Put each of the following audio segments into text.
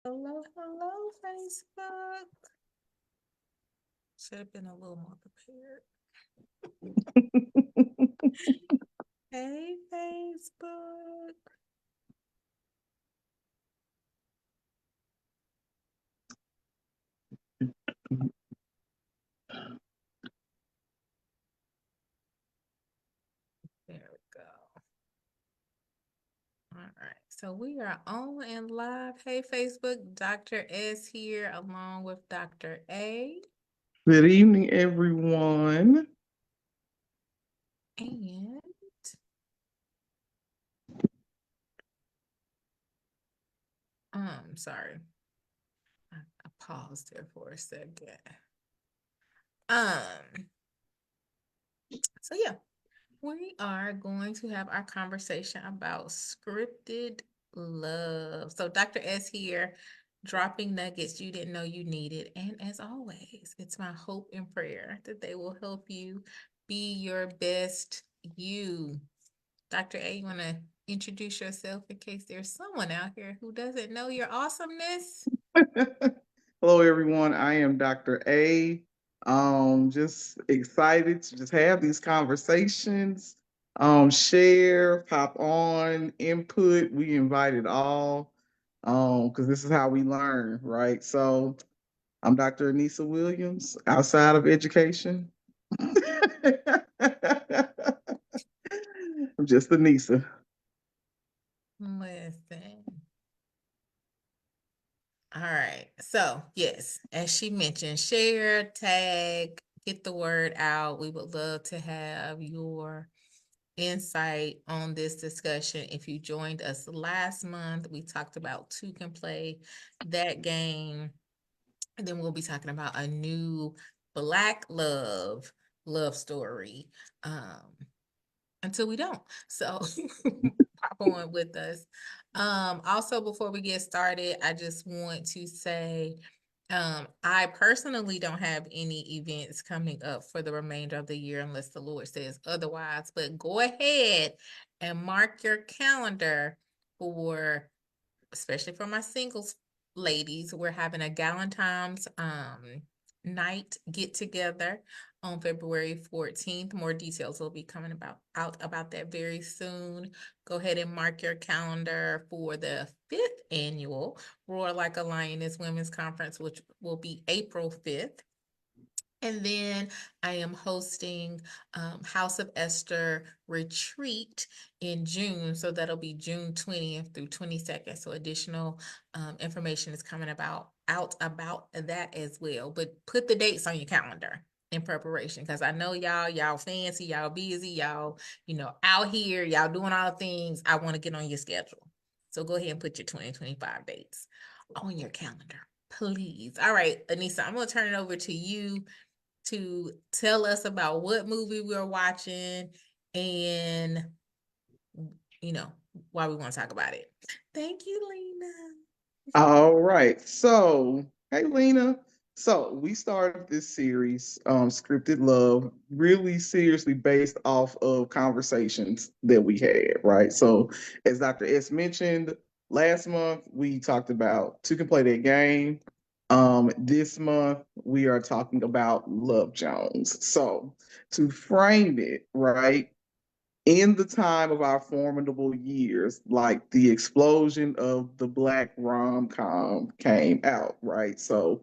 Hello, hello, Facebook. Should have been a little more prepared. Hey, Facebook. There we go. All right. So we are on and live. Hey, Facebook. Dr. S here along with Dr. A. Good evening, everyone. And sorry. I paused there for a second. Um, so yeah, we are going to have our conversation about scripted love. So, Dr. S here, dropping nuggets you didn't know you needed. And as always, it's my hope and prayer that they will help you be your best you. Dr. A, you want to introduce yourself in case there's someone out here who doesn't know your awesomeness? Hello, everyone. I am Dr. A. Just excited to just have these conversations, share, pop on, input. We invite it all, because this is how we learn, right? So I'm Dr. Anissa Williams, outside of education. I'm just Anissa. Listen. All right. So, yes, as she mentioned, share, tag, get the word out. We would love to have your insight on this discussion. If you joined us last month, we talked about two can play that game. And then we'll be talking about a new Black love story. Um, until we don't. So pop on with us. Also before we get started, I just want to say I personally don't have any events coming up for the remainder of the year unless the Lord says otherwise. But go ahead and mark your calendar for, especially for my singles ladies, we're having a Galentine's night get together on February 14th. More details will be coming out about that very soon. Go ahead and mark your calendar for the 5th annual Roar Like a Lioness Women's Conference, which will be April 5th. And then I am hosting House of Esther retreat in June. So that'll be June 20th through 22nd. So additional information is coming out about that as well. But put the dates on your calendar in preparation, because I know y'all fancy, y'all busy, y'all, out here, y'all doing all the things. I want to get on your schedule. So go ahead and put your 2025 dates on your calendar, please. All right, Anissa, I'm going to turn it over to you to tell us about what movie we're watching and why we want to talk about it. Thank you, Lena. All right. So, hey, Lena. So, we started this series, Scripted Love, really seriously based off of conversations that we had, right? So, as Dr. S mentioned, last month we talked about Two Can Play That Game. This month we are talking about Love Jones. So, to frame it, right? In the time of our formidable years, like the explosion of the Black rom-com came out, right? So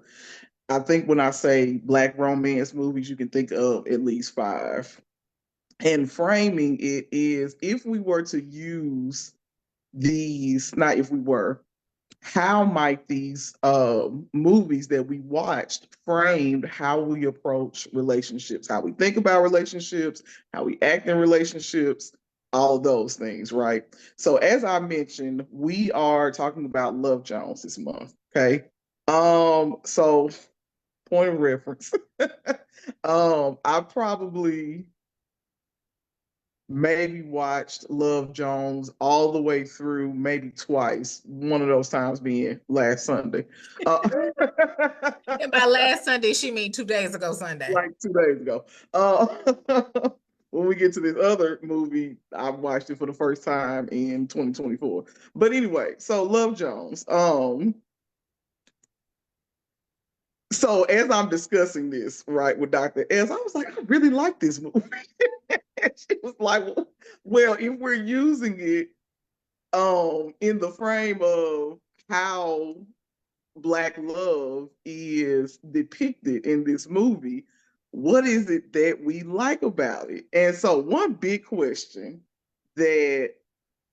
I think when I say Black romance movies, you can think of at least five. And framing it is, if we were to use these, not if we were, how might these movies that we watched framed how we approach relationships, how we think about relationships, how we act in relationships, all those things, right? So as I mentioned, we are talking about Love Jones this month. Okay. So point of reference. I probably maybe watched Love Jones all the way through, maybe twice. One of those times being last Sunday. And by last Sunday, she mean 2 days ago Sunday. Like 2 days ago. Uh, when we get to this other movie, I watched it for the first time in 2024. But anyway, so Love Jones. So as I'm discussing this, right, with Dr. S, I was like, I really like this movie. And she was like, well, if we're using it in the frame of how Black love is depicted in this movie, what is it that we like about it? And so one big question that,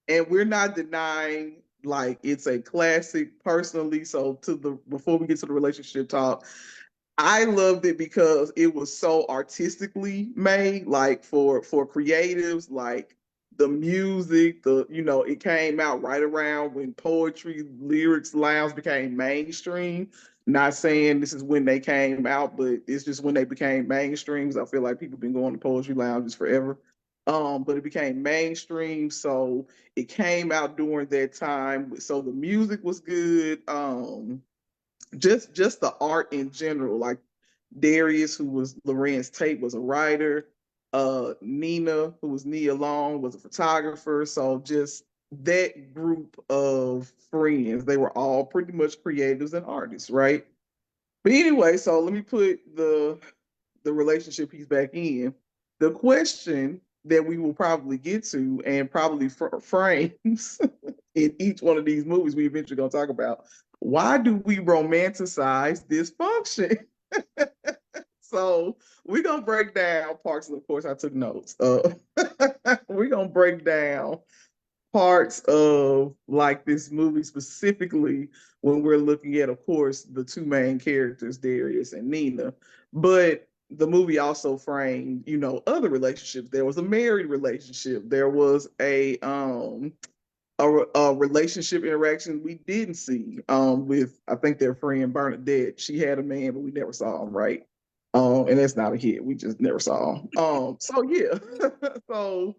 and we're not denying like it's a classic personally. So to the before we get to the relationship talk, I loved it because it was so artistically made, like for creatives, like the music, it came out right around when poetry lyrics lounge became mainstream. Not saying this is when they came out, but it's just when they became mainstreams. I feel like people have been going to poetry lounges forever. But it became mainstream, so it came out during that time. So the music was good. Just the art in general. Like Darius, who was Lorenz Tate, was a writer. Nina, who was Nia Long, was a photographer. So just that group of friends, they were all pretty much creatives and artists, right? But anyway, so let me put the relationship piece back in. The question that we will probably get to and probably frames in each one of these movies we eventually gonna talk about. Why do we romanticize dysfunction? So we're gonna break down parts. Of course, I took notes. We're gonna break down parts of like this movie specifically when we're looking at, of course, the two main characters, Darius and Nina. But the movie also framed, other relationships. There was a married relationship. There was a relationship interaction we didn't see with I think their friend Bernadette. She had a man, but we never saw him, right? And that's not a hit. We just never saw him. So yeah. So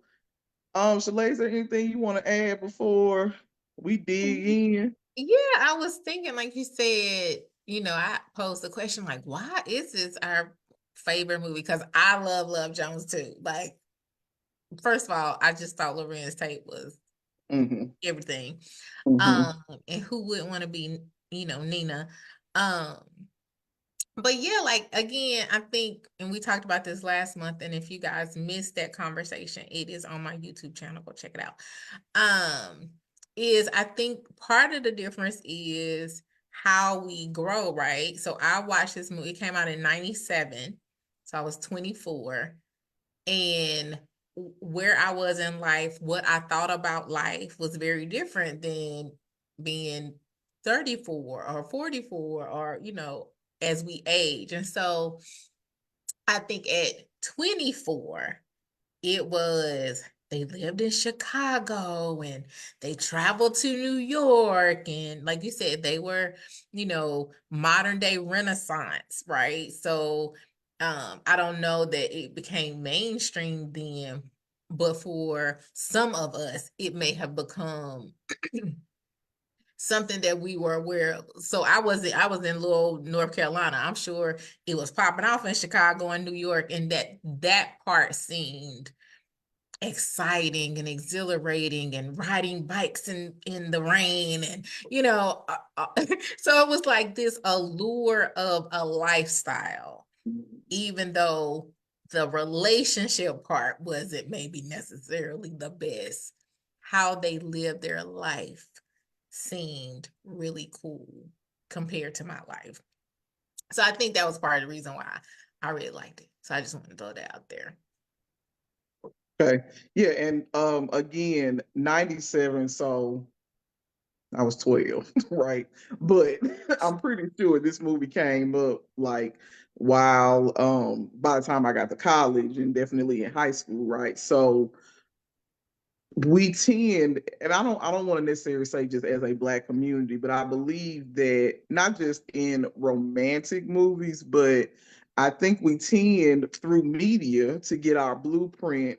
Sha-Lai, is there anything you want to add before we dig in? Yeah, I was thinking, like you said, I posed the question, like, why is this our favorite movie? Because I love Jones too. Like, first of all, I just thought Lorenz Tate was Mm-hmm. everything. Mm-hmm. And who wouldn't want to be, Nina? Um, but yeah, like again, I think, and we talked about this last month, and if you guys missed that conversation, it is on my YouTube channel. Go check it out. Um, is I think part of the difference is how we grow, right? So I watched this movie, it came out in 97. So I was 24. And where I was in life, what I thought about life was very different than being 34 or 44 or, as we age. And so I think at 24, it was they lived in Chicago and they traveled to New York. And like you said, they were, modern day Renaissance, right? So I don't know that it became mainstream then, but for some of us, it may have become something that we were aware of. So I was in Louisville, North Carolina. I'm sure it was popping off in Chicago and New York, and that part seemed exciting and exhilarating and riding bikes in the rain and so it was like this allure of a lifestyle, even though the relationship part wasn't maybe necessarily the best. How they lived their life seemed really cool compared to my life. So I think that was part of the reason why I really liked it. So I just want to throw that out there. Okay. Yeah, and again, 97, so I was 12, right? But I'm pretty sure this movie came up like while by the time I got to college and definitely in high school, right? So we tend, and I don't want to necessarily say just as a Black community, but I believe that not just in romantic movies, but I think we tend through media to get our blueprint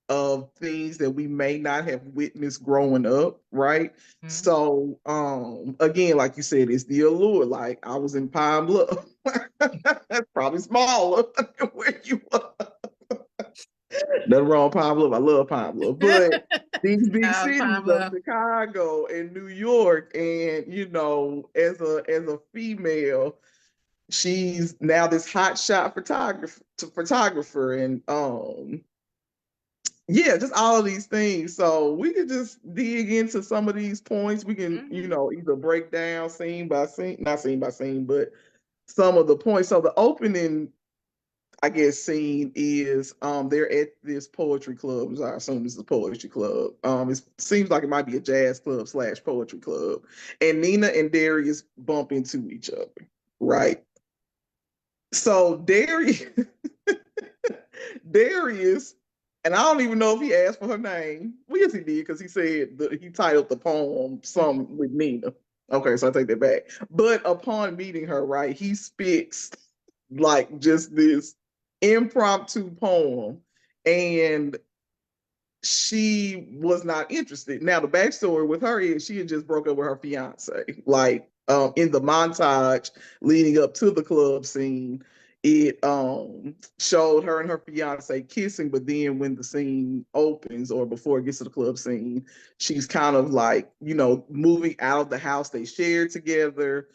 of things that we may not have witnessed growing up, right? Mhm. So again, like you said, it's the allure. Like I was in Pine Bluff. That's probably smaller than where you were. Nothing wrong with Pablo. I love Pablo. But these big cities of Pamela. Chicago and New York, and as a female, she's now this hot shot photographer, and yeah, just all of these things. So we could just dig into some of these points. We can, Mhm. either break down scene by scene, not scene by scene, but some of the points. So the opening, I guess, scene is they're at this poetry club, as I assume this is a poetry club. It seems like it might be a jazz club slash poetry club. And Nina and Darius bump into each other, right? So Darius, and I don't even know if he asked for her name. Well, yes, he did, because he said that he titled the poem Mhm. "Some with Nina." Okay, so I take that back. But upon meeting her, right, he spits like just this impromptu poem, and she was not interested. Now the backstory with her is she had just broke up with her fiance. Like in the montage leading up to the club scene, it showed her and her fiance kissing, but then when the scene opens or before it gets to the club scene, she's kind of like, moving out of the house they shared together.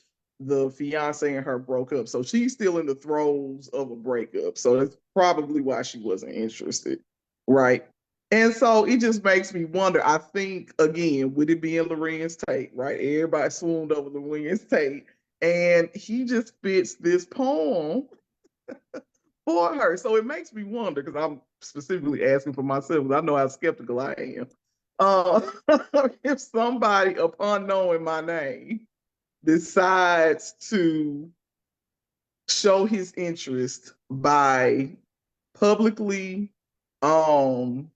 The fiance and her broke up. So she's still in the throes of a breakup. So that's probably why she wasn't interested. Right. And so it just makes me wonder. I think, again, with it being Lorenz Tate, right? Everybody swooned over Lorenz Tate. And he just fits this poem for her. So it makes me wonder, because I'm specifically asking for myself, because I know how skeptical I am. Uh, if somebody, upon knowing my name, decides to show his interest by publicly um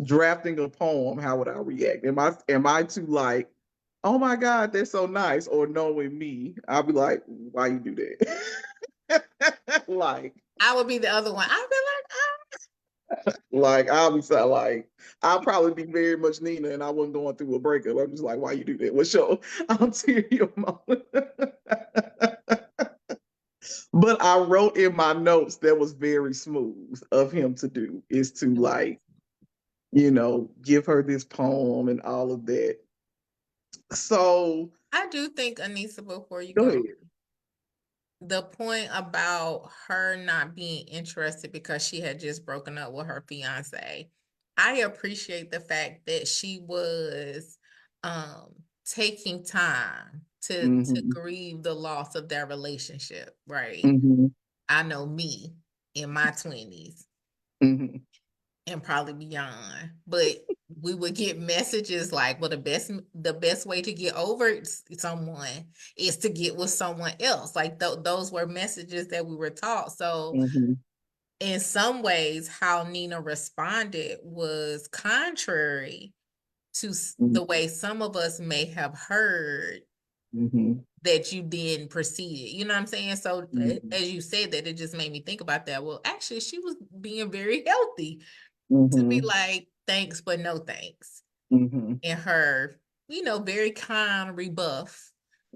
drafting a poem, how would I react? Am I too like, oh my God, they're so nice, or knowing me, I'll be like, why you do that? like, I would be the other one. I'd be like, I'll be so like, I'll probably be very much Nina, and I wasn't going through a breakup. I'm just like, why you do that? What's your ulterior motive? But I wrote in my notes that was very smooth of him to do, is to "It was like, give her this poem and all of that. So I do think, Anissa, before you go go, ahead. the point about her not being interested because she had just broken up with her fiance, I appreciate the fact that she was taking time to Mm-hmm. grieve the loss of their relationship, right? Mm-hmm. I know me in my 20s Mm-hmm. and probably beyond. But we would get messages like, well, the best way to get over someone is to get with someone else. Like those were messages that we were taught. So Mm-hmm. in some ways, how Nina responded was contrary to the way some of us may have heard Mm-hmm. that you then proceeded. You know what I'm saying? So Mm-hmm. as you said that, it just made me think about that. Well, actually, she was being very healthy to be Mm-hmm. like, thanks, but no thanks. Mm-hmm. And her, very kind rebuff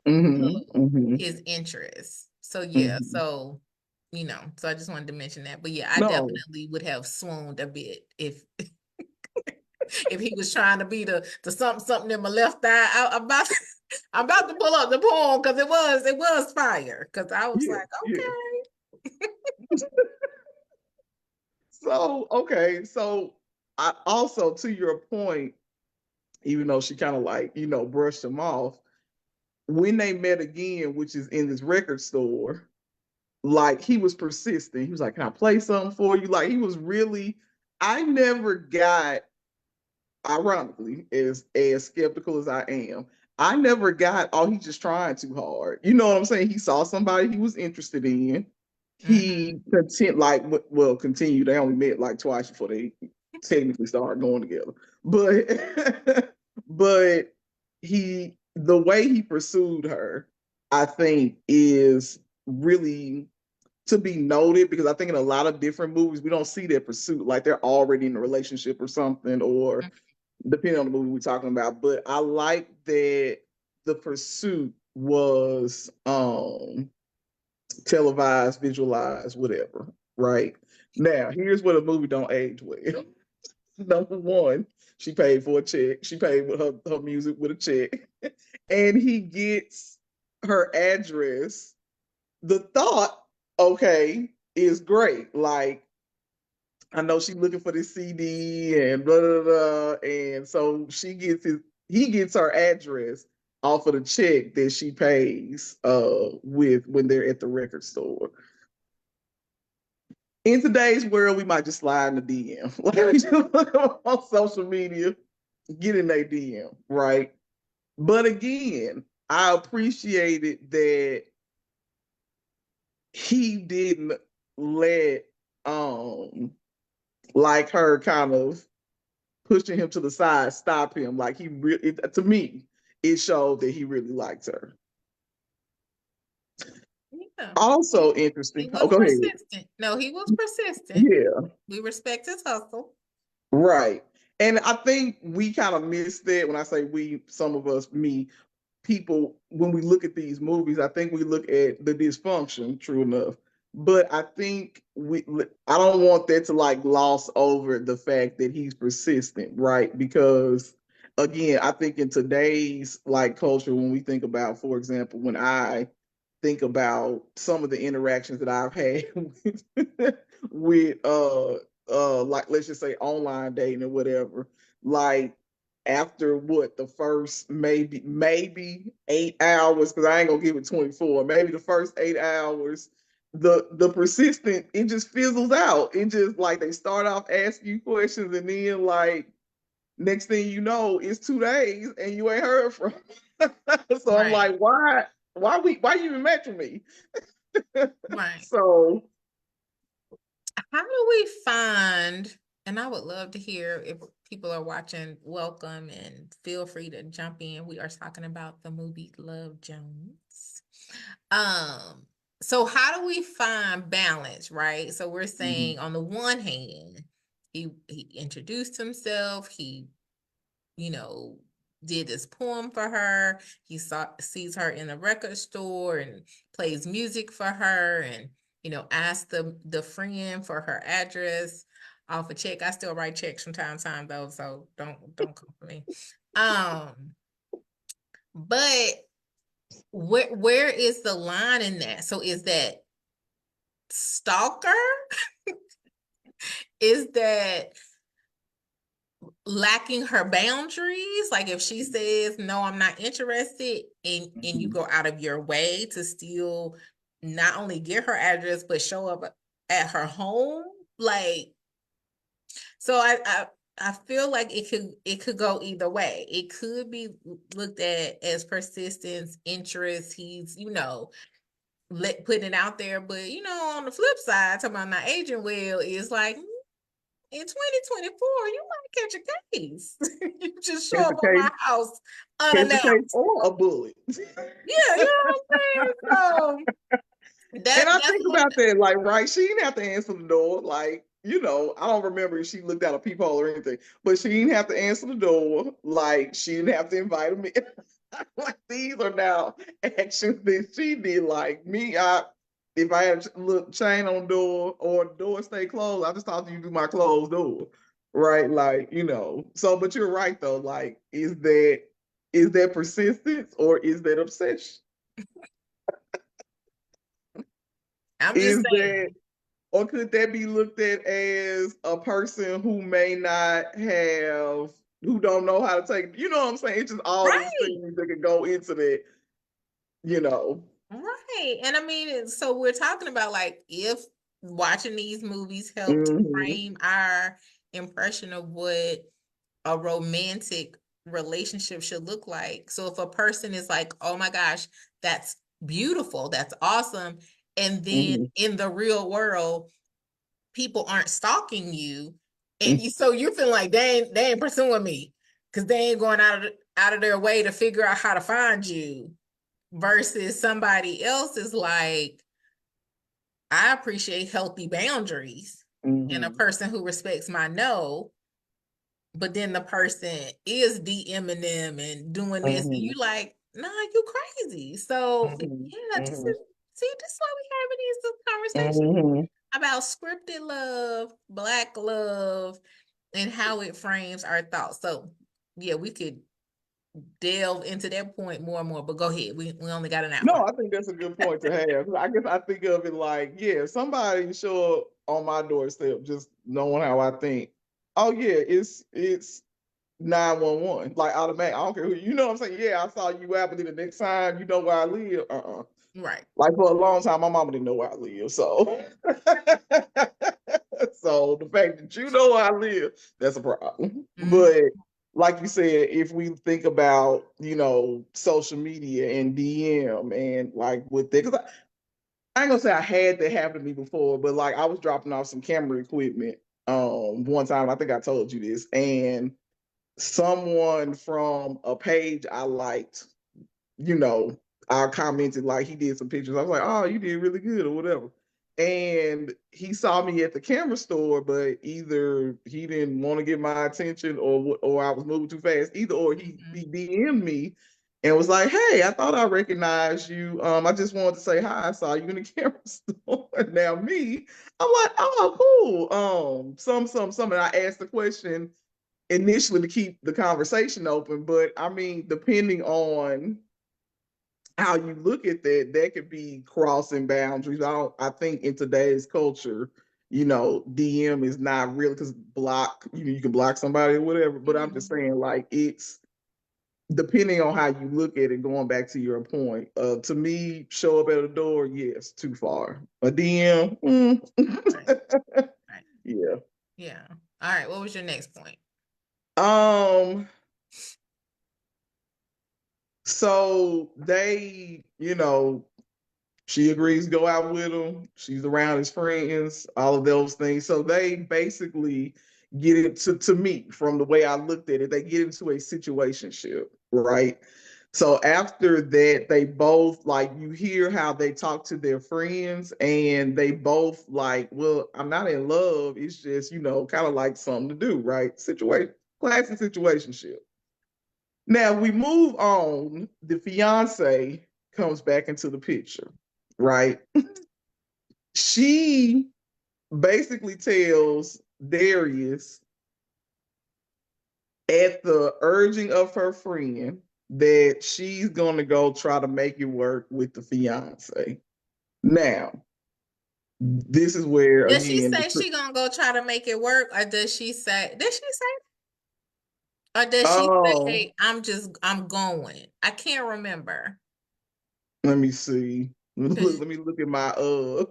of Mm-hmm. Mm-hmm. his interest. So yeah, Mm-hmm. so I just wanted to mention that. But yeah, I No. definitely would have swooned a bit if he was trying to be the something in my left eye. I'm about to pull up the poem because it was fire. Because I was Yeah. like, Yeah. okay. So okay. So I also, to your point, even though she kind of like, brushed him off, when they met again, which is in this record store, like he was persistent. He was like, "Can I play something for you?" Like he was really. I never got, ironically, as skeptical as I am, I never got, oh, he's just trying too hard. You know what I'm saying? He saw somebody he was interested in. Mm-hmm. He continued. They only met like twice before they technically started going together. But but the way he pursued her, I think, is really to be noted, because I think in a lot of different movies we don't see that pursuit. Like they're already in a relationship or something, or depending on the movie we're talking about. But I like that the pursuit was televised, visualized, whatever. Right. Now, here's where the movie don't age well. Number one, she paid for a check. She paid with her music with a check. And he gets her address, the thought, okay, is great. Like, I know she's looking for this CD and blah blah blah, and so he gets her address off of the check that she pays with when they're at the record store. In today's world, we might just slide in the DM. Like we just look on social media, get in their DM, right? But again, I appreciated that he didn't let like her kind of pushing him to the side stop him. Like he really, to me, it showed that he really liked her. Yeah. Also He interesting. was Oh, go ahead. persistent. No, he was persistent. Yeah, We respect his hustle. right. And I think we kind of missed that when I say we, some of us, me, people, when we look at these movies, I think we look at the dysfunction, true enough. But I think I don't want that to like gloss over the fact that he's persistent, right? Because again, I think in today's like culture, when we think about, for example, when I think about some of the interactions that I've had with like let's just say online dating or whatever, like after what the first maybe 8 hours, because I ain't gonna give it 24, maybe the first 8 hours, the persistent, it just fizzles out. It just like they start off asking you questions and then like next thing you know, it's 2 days and you ain't heard from. So I'm Right. like, why you even mention me? Right. So How do we find, and I would love to hear if people are watching, welcome and feel free to jump in. We are talking about the movie Love Jones. Um, so how do we find balance, right? So we're mhm, saying on the one hand, he introduced himself, he you know, did this poem for her. He sees her in the record store and plays music for her and, asks the friend for her address off a check. I still write checks from time to time though, so don't come for me. Um, but where is the line in that? So is that stalker? Is that lacking her boundaries? Like if she says no, I'm not interested, and you mhm. go out of your way to still not only get her address but show up at her home, like, so I feel like it could go either way. It could be looked at as persistence, interest. He's putting it out there, but on the flip side, talking about not aging well is like, in 2024, you might catch a case. You just show Catch up a on case, my house catch a case unannounced. or a bullet. Yeah, you know what I'm saying? So And I that's think one about that, like, right, she didn't have to answer the door. Like, I don't remember if she looked out a peephole or anything, but she didn't have to answer the door. Like, she didn't have to invite him in. Like, these are now actions that she did. Like, me, if I had a little chain on door or the door stay closed, I just talk to you through my closed door. Right. Like, so, but you're right, though. Like, is that persistence or is that obsession? I'm just Is that saying, Or could that be looked at as a person who may not have, who don't know how to take, you know what I'm saying? It's just all these right, things that could go into that, you know. right. And I mean, so we're talking about like if watching these movies helped Mm-hmm. frame our impression of what a romantic relationship should look like. So if a person is like, oh my gosh, that's beautiful, that's awesome. And then Mm-hmm. in the real world, people aren't stalking you. And so you're feeling like they ain't pursuing me because they ain't going out of their way to figure out how to find you versus somebody else is like, I appreciate healthy boundaries and a Mm-hmm. person who respects my no, but then the person is DMing them and doing this, and Mm-hmm. you like, nah, you crazy. So yeah, this Mm-hmm. is see, this is why we having these conversations Mm-hmm. about scripted love, black love, and how it frames our thoughts. So yeah, we could delve into that point more and more. But go ahead. We only got an hour. No, I think that's a good point to have. I guess I think of it like, yeah, somebody show up on my doorstep, just knowing how I think. Oh yeah, it's 911, like automatic. I don't care who you know what I'm saying. Yeah, I saw you out, but then the next time you know where I live. Right. Like for a long time, my mama didn't know where I live. So so the fact that you know where I live, that's a problem. Mhm. But like you said, if we think about, social media and DM and like with that, because I ain't gonna say I had that happen to me before, but like I was dropping off some camera equipment one time. I think I told you this, and someone from a page I liked, you know, I commented like he did some pictures. I was like, oh, you did really good or whatever. And he saw me at the camera store, but either he didn't want to get my attention or I was moving too fast. Either or he Mhm. DM'd me and was like, hey, I thought I recognized you. I just wanted to say hi. I saw you in the camera store. Now me, I'm like, oh, cool. Some. And I asked the question initially to keep the conversation open, but I mean, depending on how you look at that, that could be crossing boundaries. I think in today's culture, DM is not really because block, you can block somebody or whatever. But I'm just Mhm. saying, like, it's depending on how you look at it, going back to your point. To me, show up at a door, yes, too far. A DM, Right. Right. yeah. Yeah. All right. What was your next point? Um, so she agrees to go out with him. She's around his friends, all of those things. So they basically get into, to me, from the way I looked at it, they get into a situationship, right? So after that, they both like you hear how they talk to their friends, and they both like, well, I'm not in love. It's just, kind of like something to do, right? Classic situationship. Now we move on. The fiance comes back into the picture, right? She basically tells Darius at the urging of her friend that she's going to go try to make it work with the fiance. Now, this is where Does she again, say she gonna go try to make it work, or does she say, or does she oh, say, I'm going? I can't remember. let me see. Cause, Let me look at my cause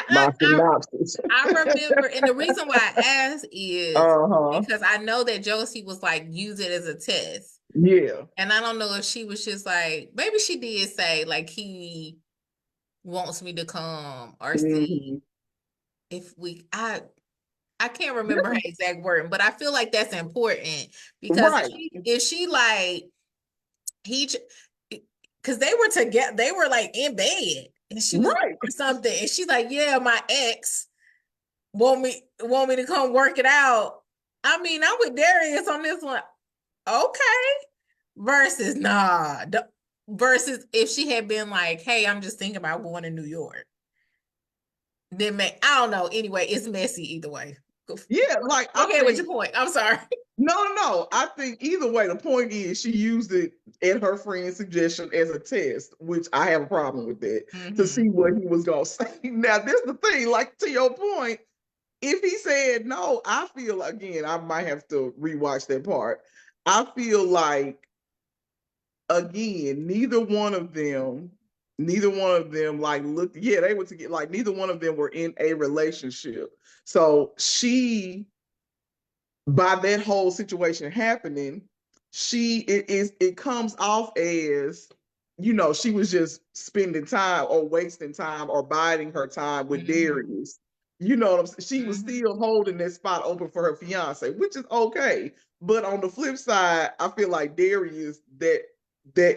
my synopsis. I remember, and the reason why I asked is Uh-huh. because I know that Josie was like, use it as a test. Yeah. And I don't know if she was just like, maybe she did say like he wants me to come or see Mhm. if I can't remember her exact wording, but I feel like that's important because Right. if she like he because they were together, they were like in bed, and she was Right. or something, and she's like, yeah, my ex want me to come work it out. I mean, I'm with Darius on this one. Okay. Versus nah. Versus if she had been like, hey, I'm just thinking about going to New York. Then I don't know. Anyway, it's messy either way. Go Yeah, like I ahead with your think point. I'm sorry. no. I think either way, the point is she used it at her friend's suggestion as a test, which I have a problem with that, to Mm-hmm. see what he was gonna say. Now, this is the thing, like to your point, if he said no, I feel again, I might have to rewatch that part. I feel like again, neither one of them like looked, yeah, they were together, like neither one of them were in a relationship. So she, by that whole situation happening, it comes off as, she was just spending time or wasting time or biding her time with Mm-hmm. Darius. You know what I'm saying? She was Mm-hmm. still holding that spot open for her fiance, which is okay. But on the flip side, I feel like Darius, that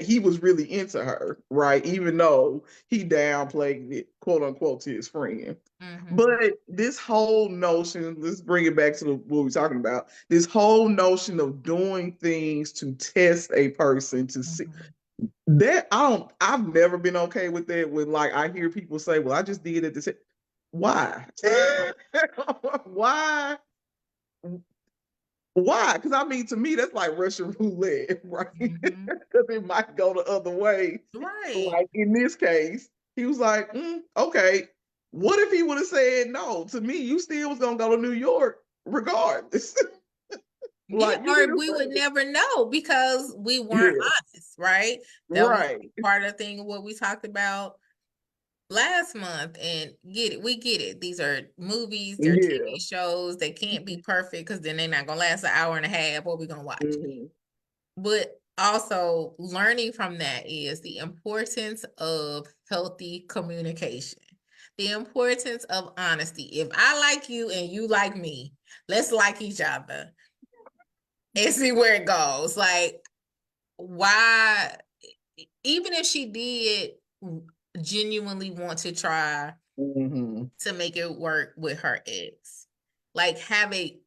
he was really into her, right? Even though he downplayed it, quote unquote, to his friend. Mm-hmm. But this whole notion, let's bring it back to what we're talking about. This whole notion of doing things to test a person to see Mm-hmm. that I've never been okay with that. When like I hear people say, well, I just did it to say, why? Why? Why? Because I mean, to me, that's like Russian roulette, right? Mm-hmm. Because it might go the other way. Right. Like in this case, he was like, okay. What if he would have said no? To me, you still was gonna go to New York regardless. Yeah, Like you or didn't we would say, never know because we weren't yeah, honest, right? That was right, part of the thing of what we talked about last month. And get it, we get it. These are movies, they're yeah, TV shows. They can't be perfect because then they're not gonna last an hour and a half. What we gonna watch? hmm But also learning from that is the importance of healthy communication, the importance of honesty. If I like you and you like me, let's like each other and see where it goes. Like, why, even if she did genuinely want to try hmm to make it work with her ex, like have a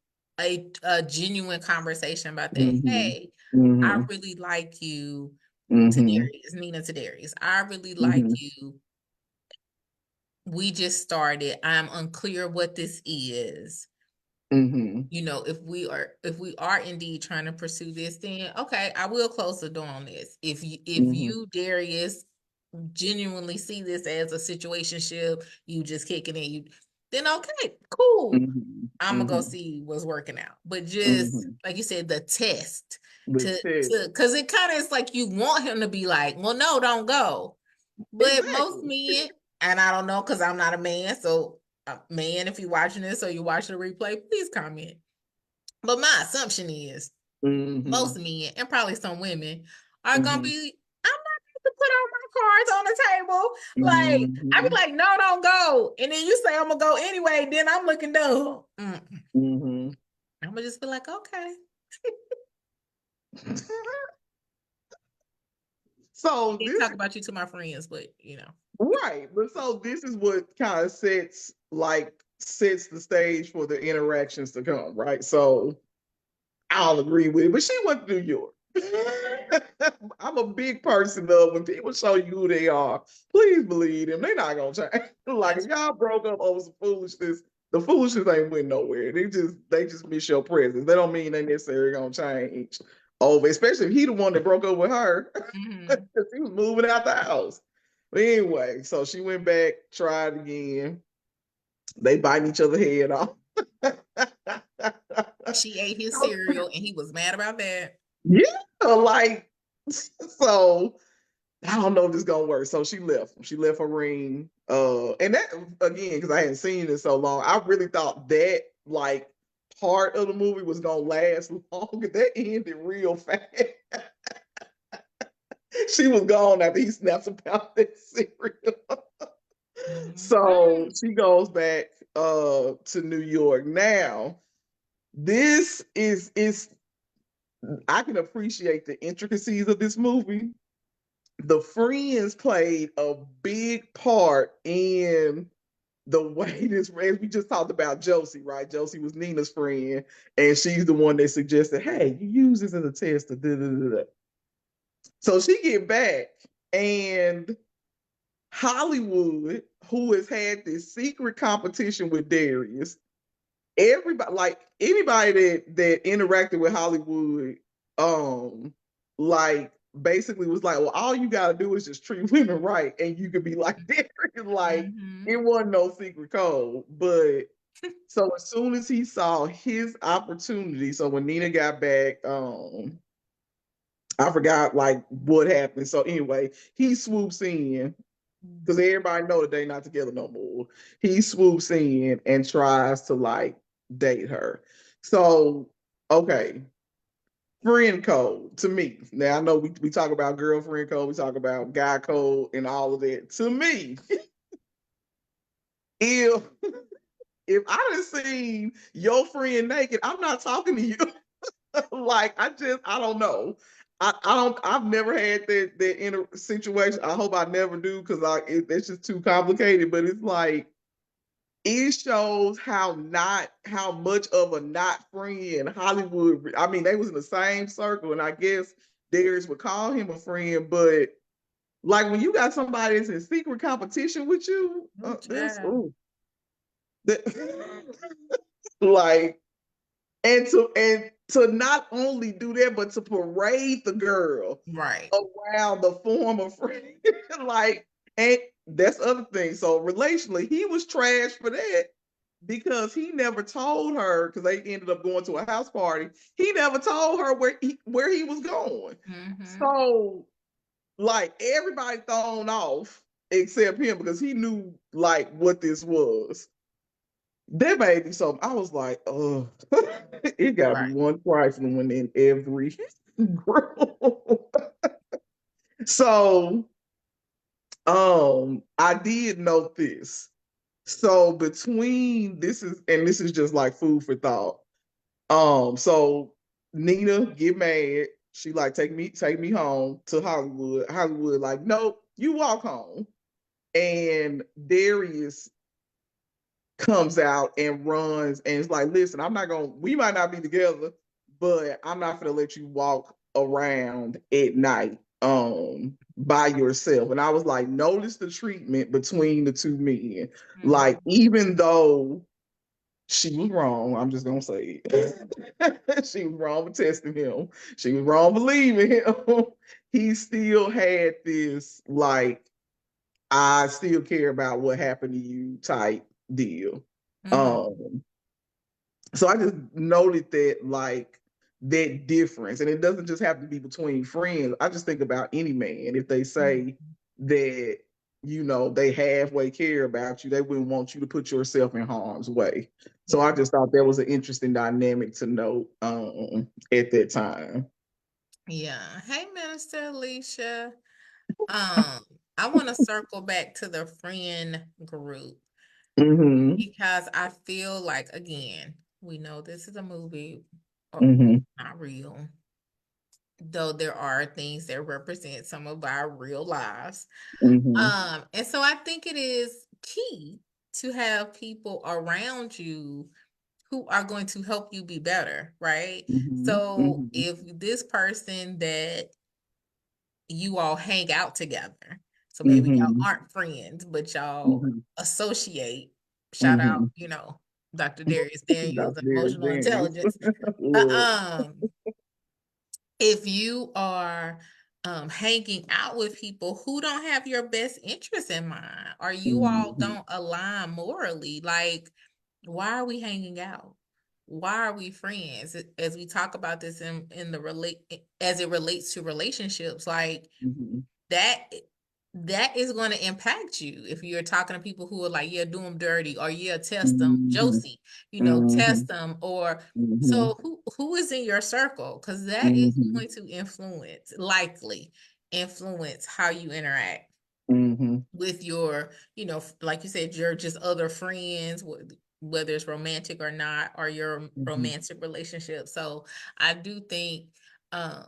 genuine conversation about that. hmm Hey, I hmm really like you, hmm Tadarius, Nina Tadarius. I really like hmm you. We just started. I'm unclear what this is. hmm You know, if we are indeed trying to pursue this, then okay, I will close the door on this. hmm If you, Darius, genuinely see this as a situationship, you just kicking it, you, then okay, cool. hmm I'm gonna go hmm see what's working out. But just hmm like you said, the test The to test. because it kind of is like you want him to be like, well, no, don't go. But most Exactly. men, and I don't know because I'm not a man, so man, if you're watching this or you're watching the replay, please comment. But my assumption is hmm most men and probably some women are gonna hmm be, I'm not going to put all my cards on the table. Like I be hmm like, no, don't go. And then you say I'm gonna go anyway, then I'm looking dumb. hmm I'm gonna just be like, okay. So Can't this talk about you to my friends, but right, but so this is what kind of sets the stage for the interactions to come, right? So I'll agree with it, but she went to New York. I'm a big person of when people show you who they are, please believe them. They're not gonna change. Like if that's y'all broke up over some foolishness, the foolishness ain't went nowhere. They just miss your presence. They don't mean they necessarily gonna change over, especially if he the one that broke up with her mm-hmm. because he was moving out the house. But anyway, so she went back, tried again. They biting each other head off. She ate his cereal and he was mad about that. Yeah, like so I don't know if this is gonna work. So she left. She left her ring. And that again, because I hadn't seen it so long, I really thought that like part of the movie was gonna last long. That ended real fast. She was gone after he snaps about that cereal. So Mhm. she goes back to New York. Now, this is I can appreciate the intricacies of this movie. The friends played a big part in the way this, as we just talked about Josie, right? Josie was Nina's friend, and she's the one that suggested, hey, you use this as a test. So she get back, and Hollywood, who has had this secret competition with Darius, everybody, like anybody that interacted with Hollywood, like basically was like, well, all you gotta do is just treat women right, and you could be like Darius. Like it Mhm. wasn't no secret code. But so as soon as he saw his opportunity, so when Nina got back, I forgot like what happened. So anyway, he swoops in because everybody know that they're not together no more. He swoops in and tries to like date her. So okay, friend code to me. Now I know we talk about girlfriend code, we talk about guy code and all of that. To me, if if I done seen your friend naked, I'm not talking to you. Like I don't know. I've never had that in a situation. I hope I never do because it's just too complicated. But it's like it shows how much of a not friend Hollywood. I mean, they was in the same circle, and I guess Darius would call him a friend, but like when you got somebody that's in secret competition with you, Ooh, this child. that, like and to not only do that, but to parade the girl Right. around the former friend. Like, and that's other thing. So relationally, he was trash for that because he never told her, because they ended up going to a house party. He never told her where he was going. Mm-hmm. So like everybody thrown off except him because he knew like what this was. That made me so I was like, oh, it gotta be Right. one trifling one in every group. So I did note this. So between this is just like food for thought. So Nina get mad. She like take me home to Hollywood. Hollywood like, nope, you walk home. And Darius comes out and runs and it's like, listen, we might not be together, but I'm not gonna let you walk around at night by yourself. And I was like, notice the treatment between the two men. Like, Mm-hmm. even though she was wrong, I'm just gonna say it. She was wrong for testing him. She was wrong for leaving him. He still had this like I still care about what happened to you type deal. Mm-hmm. Um, so I just noted that like that difference, and it doesn't just have to be between friends. I just think about any man if they say Mm-hmm. that they halfway care about you, they wouldn't want you to put yourself in harm's way. So Yeah. I just thought that was an interesting dynamic to note at that time. Yeah. Hey, Minister Alicia. Um, I want to circle back to the friend group Mm-hmm. because I feel like, again, we know this is a movie, or Mm-hmm. not real, though there are things that represent some of our real lives. Mm-hmm. And so I think it is key to have people around you who are going to help you be better, right? Mm-hmm. So Mm-hmm. if this person that you all hang out together, so maybe y'all Mm-hmm. aren't friends, but y'all Mm-hmm. associate, shout out, Mm-hmm. Dr. Darius Daniels Dr. and Darius emotional Daniels. intelligence. Look. Um, if you are hanging out with people who don't have your best interest in mind, or you all Mm-hmm. don't align morally, like, why are we hanging out? Why are we friends? As we talk about this in the relate as it relates to relationships, like Mm-hmm. that that is going to impact you if you're talking to people who are like, yeah, do them dirty, or yeah, test them, Mm-hmm. Josie, Mm-hmm. test them, or Mm-hmm. so who is in your circle? Because that is Mm-hmm. going to likely influence how you interact Mm-hmm. with your, like you said, your just other friends, whether it's romantic or not, or your Mm-hmm. romantic relationship. So I do think uh,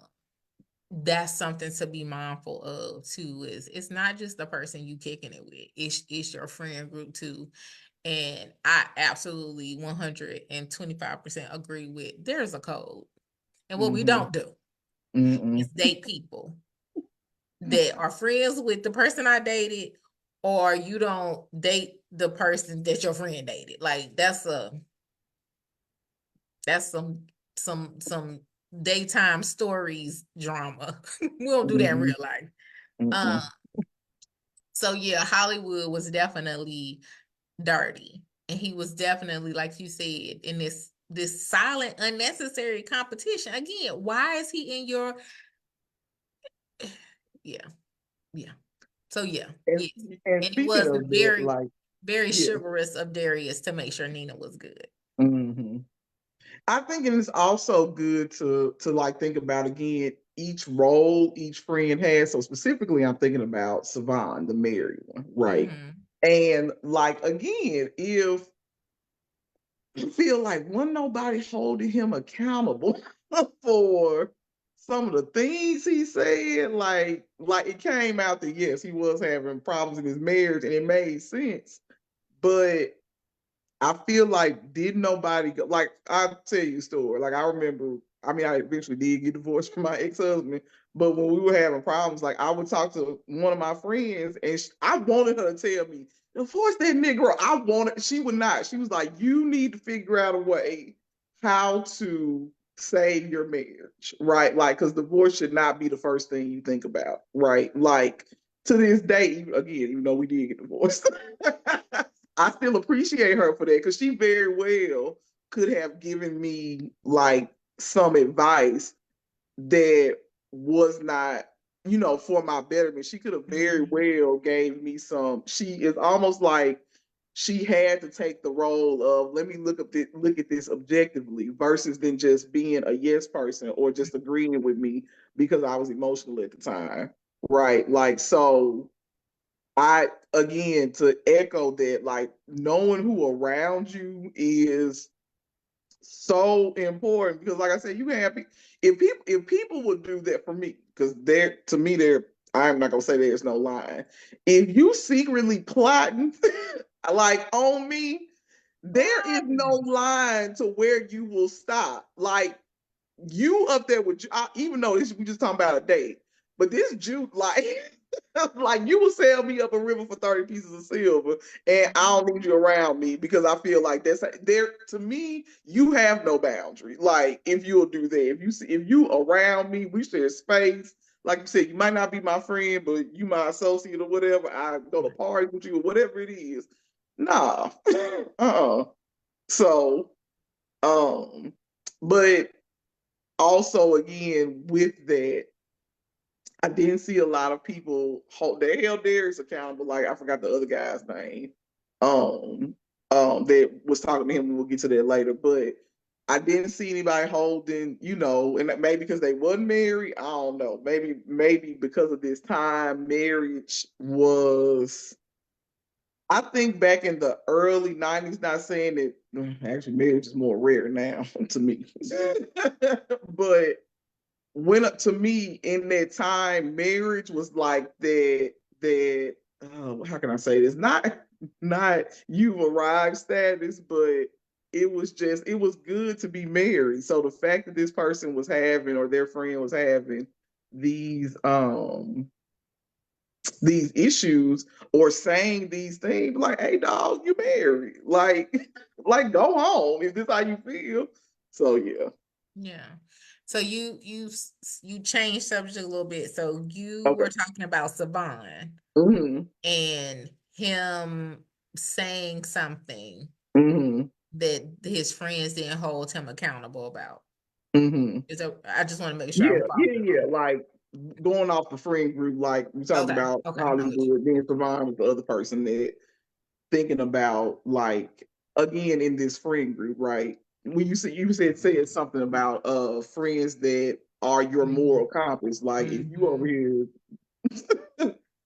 that's something to be mindful of too. Is it's not just the person you kicking it with; it's your friend group too. And I absolutely 125% agree with. There's a code, and what we Mm-hmm. don't do Mm-hmm. is date people that are friends with the person I dated, or you don't date the person that your friend dated. Like that's some daytime stories drama. We don't do that in real life. Mm-hmm. Um, so yeah, Hollywood was definitely dirty. And he was definitely, like you said, in this silent, unnecessary competition. Again, why is he in your yeah, yeah. So yeah, And, yes. and And it speaking was of that, very, like, very yeah. chivalrous of Darius to make sure Nina was good. Mm-hmm. I think it's also good to like think about again each role each friend has. So specifically, I'm thinking about Savon, the married one, right? Mm-hmm. And like again, if I feel like wasn't nobody holding him accountable for some of the things he said, like it came out that yes, he was having problems in his marriage, and it made sense, but I feel like did nobody go like I'll tell you a story. Like I remember, I mean, I eventually did get divorced from my ex-husband, but when we were having problems, like I would talk to one of my friends and I wanted her to tell me, divorce that nigga. She would not. She was like, you need to figure out a way how to save your marriage, right? Like, because divorce should not be the first thing you think about, right? Like, to this day, again, even though we did get divorced, I still appreciate her for that because she very well could have given me like some advice that was not, for my betterment. She could have very Mhm. well gave me some. She is almost like she had to take the role of let me look at this objectively versus than just being a yes person or just agreeing with me because I was emotional at the time. Right. Like so I again to echo that like knowing who around you is so important because like I said, you can have if people would do that for me, because there to me there I'm not gonna say there's no line. If you secretly plotting like on me, there is no Right. line to where you will stop. Like you up there with even though we just talking about a date, but this juke like like you will sell me up a river for 30 pieces of silver and I don't need you around me because I feel like that's there to me, you have no boundary. Like if you'll do that, if you around me, we share space. Like you said, you might not be my friend, but you my associate or whatever. I go to parties with you or whatever it is. Nah. So but also again with that, I didn't see a lot of people hold they held theirs accountable. Like I forgot the other guy's name. Um, that was talking to him. We'll get to that later, but I didn't see anybody holding, and maybe because they wasn't married. I don't know. Maybe because of this time, marriage was. I think back in the early '90s. Not saying that actually marriage is more rare now to me, but when to me in that time, marriage was like that how can I say this? Not you've arrived status, but it was good to be married. So the fact that this person was having or their friend was having these these issues or saying these things like, hey dog, you married. Like go home if this how you feel. So yeah. Yeah. So you changed subject a little bit. So you Okay. were talking about Saban Mm-hmm. and him saying something Mm-hmm. that his friends didn't hold him accountable about. Mm-hmm. I just want to make sure I'm Yeah, yeah, following yeah. along. Like going off the friend group, like we talked Okay. about Okay. I'm with you. Hollywood, then Savon was the other person that thinking about like again in this friend group, right? When you said something about friends that are your moral compass. Like if you over Mm-hmm. here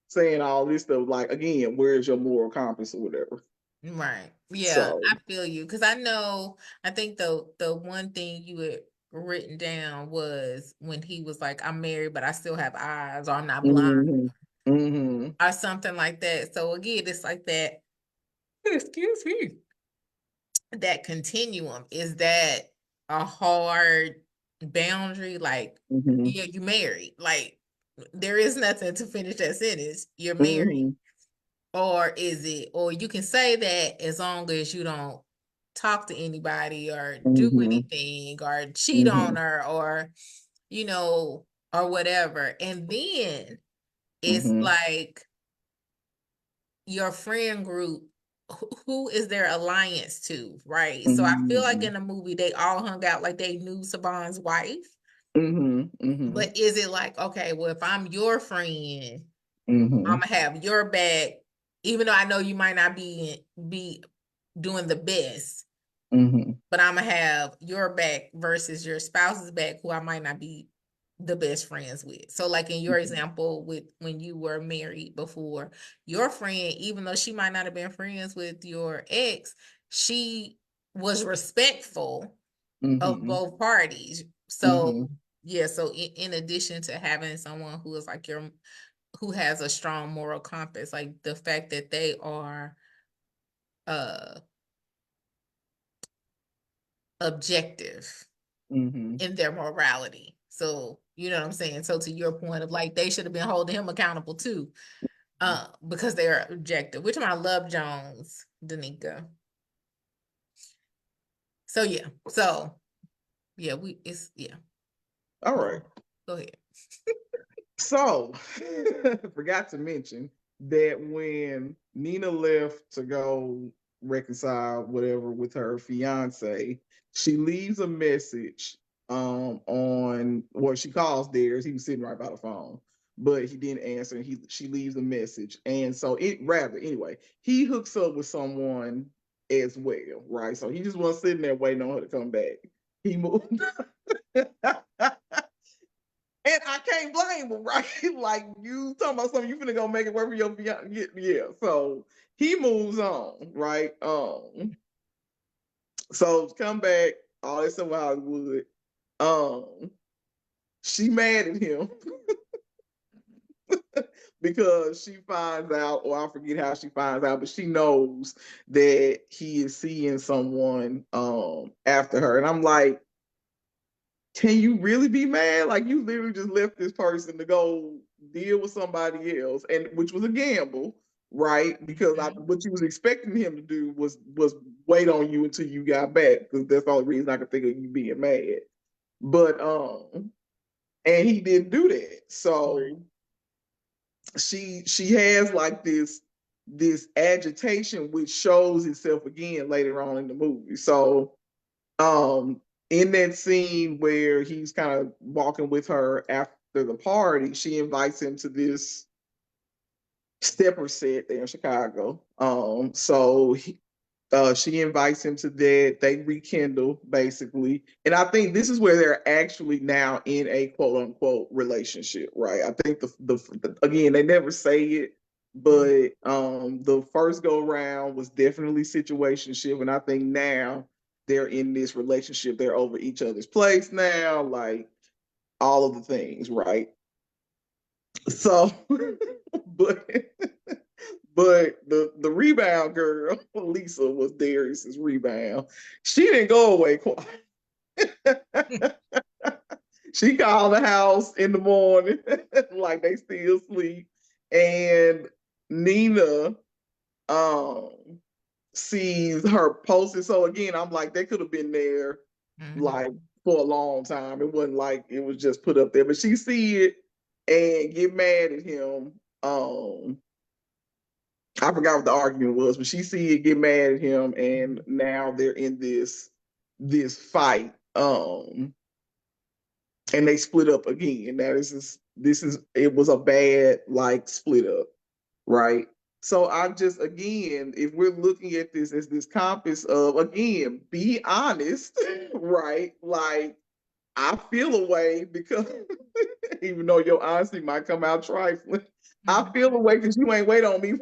saying all this stuff, like again, where's your moral compass or whatever? Right. Yeah, So I feel you because I think the one thing you had written down was when he was like, "I'm married, but I still have eyes," or "I'm not blind," mm-hmm, mm-hmm, or something like that. So again, it's like that. Excuse me. That continuum is that a hard boundary? Like, mm-hmm, yeah, you married. Like, there is nothing to finish that sentence. You're married. mm-hmm, Or is it, or you can say that as long as you don't talk to anybody or do mm-hmm, anything or cheat mm-hmm, on her or, you know, or whatever. And then it's mm-hmm, like your friend group, who is their alliance to, right? So I feel like mm-hmm. in the movie, they all hung out like they knew Saban's wife. Mhm, mhm, But is it like, okay, well, if I'm your friend, I'm mhm, gonna have your back, even though I know you might not be doing the best, mhm, but I'm gonna have your back versus your spouse's back, who I might not be the best friends with. So, like in your mhm, example, with when you were married before, your friend, even though she might not have been friends with your ex, she was respectful of mhm, both parties. So, mhm, yeah. So, in addition to having someone who is like your who has a strong moral compass, like the fact that they are uh objective mhm, in their morality. So, you know what I'm saying? So to your point of like they should have been holding him accountable too, because they are objective, which I love Jones, Danica. So yeah. So Yeah, it's yeah. All right. Go ahead. So, forgot to mention that when Nina left to go reconcile whatever with her fiance, she leaves a message on well, she calls theirs. He was sitting right by the phone, but he didn't answer. She leaves a message, and so anyway, he hooks up with someone as well, right? So he just wasn't sitting there waiting on her to come back. He moved. And I can't blame him, right? Like you talking about something, you finna go make it work for your fiance. Yeah. So he moves on, right? So come back, all this in Hollywood. Um, she mad at him because she finds out, or I forget how she finds out, but she knows that he is seeing someone after her. And I'm like, can you really be mad? Like you literally just left this person to go deal with somebody else, and which was a gamble, right? Because Mhm. what you was expecting him to do was wait on you until you got back, because that's the only reason I could think of you being mad. But and he didn't do that. Right. So she has like this agitation which shows itself again later on in the movie. So in that scene where he's kind of walking with her after the party, she invites him to this stepper set there in Chicago. She invites him to that. They rekindle basically, and I think this is where they're actually now in a quote unquote relationship, right? I think the again they never say it, Mhm. but the first go round was definitely situationship, and I think now they're in this relationship. They're over each other's place now, like all of the things, right? So, but the rebound girl, Lisa, was Darius's rebound. She didn't go away quiet. She called the house in the morning, like they still sleep. And Nina um sees her posted. So again, I'm like, they could have been there like Mhm. for a long time. It wasn't like it was just put up there. But she see it and get mad at him. I forgot what the argument was, but she see it, get mad at him, and Mhm. now they're in this fight. And they split up again. Now this is it was a bad like split up, right? So I just again, if we're looking at this as this compass of again, be honest, right? Like I feel a way because even though your honesty might come out trifling, I Mhm. feel a way because you ain't wait on me.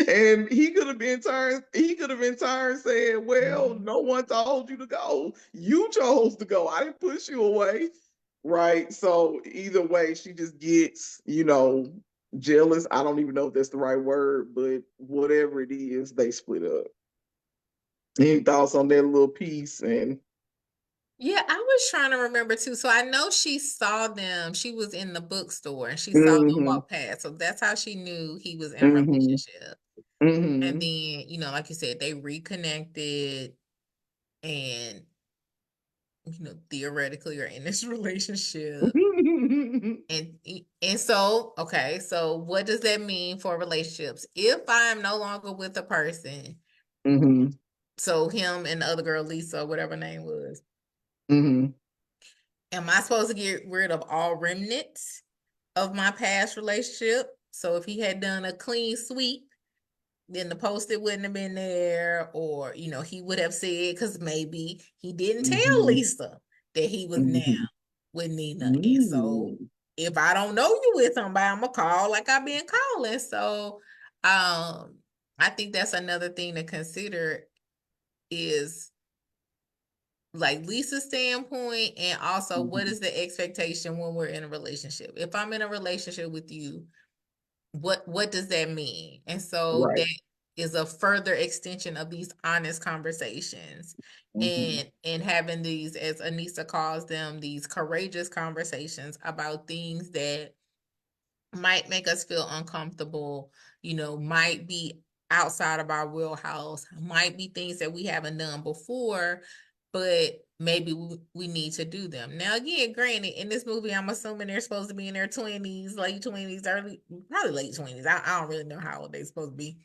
And he could have in turn said, well, Mhm. no one told you to go. You chose to go. I didn't push you away. Right. So either way, she just gets, jealous. I don't even know if that's the right word, but whatever it is, they split up. Any thoughts on that little piece? And Yeah, I was trying to remember too. So I know she saw them. She was in the bookstore and she saw them mm-hmm, walk past. So that's how she knew he was in a mm-hmm, relationship. And mm-hmm. then, like you said, they reconnected and, theoretically are in this relationship. And so, okay, so what does that mean for relationships? If I'm no longer with a person, mm-hmm, so him and the other girl, Lisa, whatever her name was, mm-hmm, am I supposed to get rid of all remnants of my past relationship? So if he had done a clean sweep, then the post-it wouldn't have been there, or he would have said, because maybe he didn't tell mm-hmm, Lisa that he was now mm-hmm. with Nina. And so Ooh. if I don't know you with somebody, I'm gonna call like I've been calling. So I think that's another thing to consider is like Lisa's standpoint, and also what Mhm. is the expectation when we're in a relationship. If I'm in a relationship with you, what does that mean? And so Right. that is a further extension of these honest conversations, Mhm. and having these, as Anissa calls them, these courageous conversations about things that might make us feel uncomfortable, might be outside of our wheelhouse, might be things that we haven't done before, but maybe we need to do them. Now, again, granted, in this movie, I'm assuming they're supposed to be in their 20s, late 20s, probably late 20s. I don't really know how old they're supposed to be.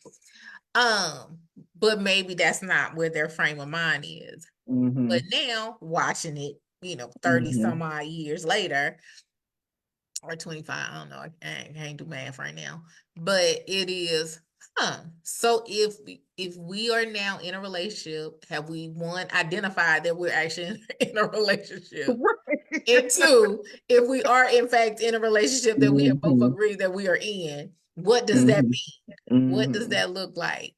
But maybe that's not where their frame of mind is. Mm-hmm. But now, watching it, 30 Mm-hmm. some odd years later, or 25, I don't know, I can't do math right now, but it is, so if we are now in a relationship, have we, one, identified that we're actually in a relationship, and two, if we are in fact in a relationship that we have both Mm-hmm. agreed that we are in, what does that Mm-hmm. mean? What does Mm-hmm. that look like?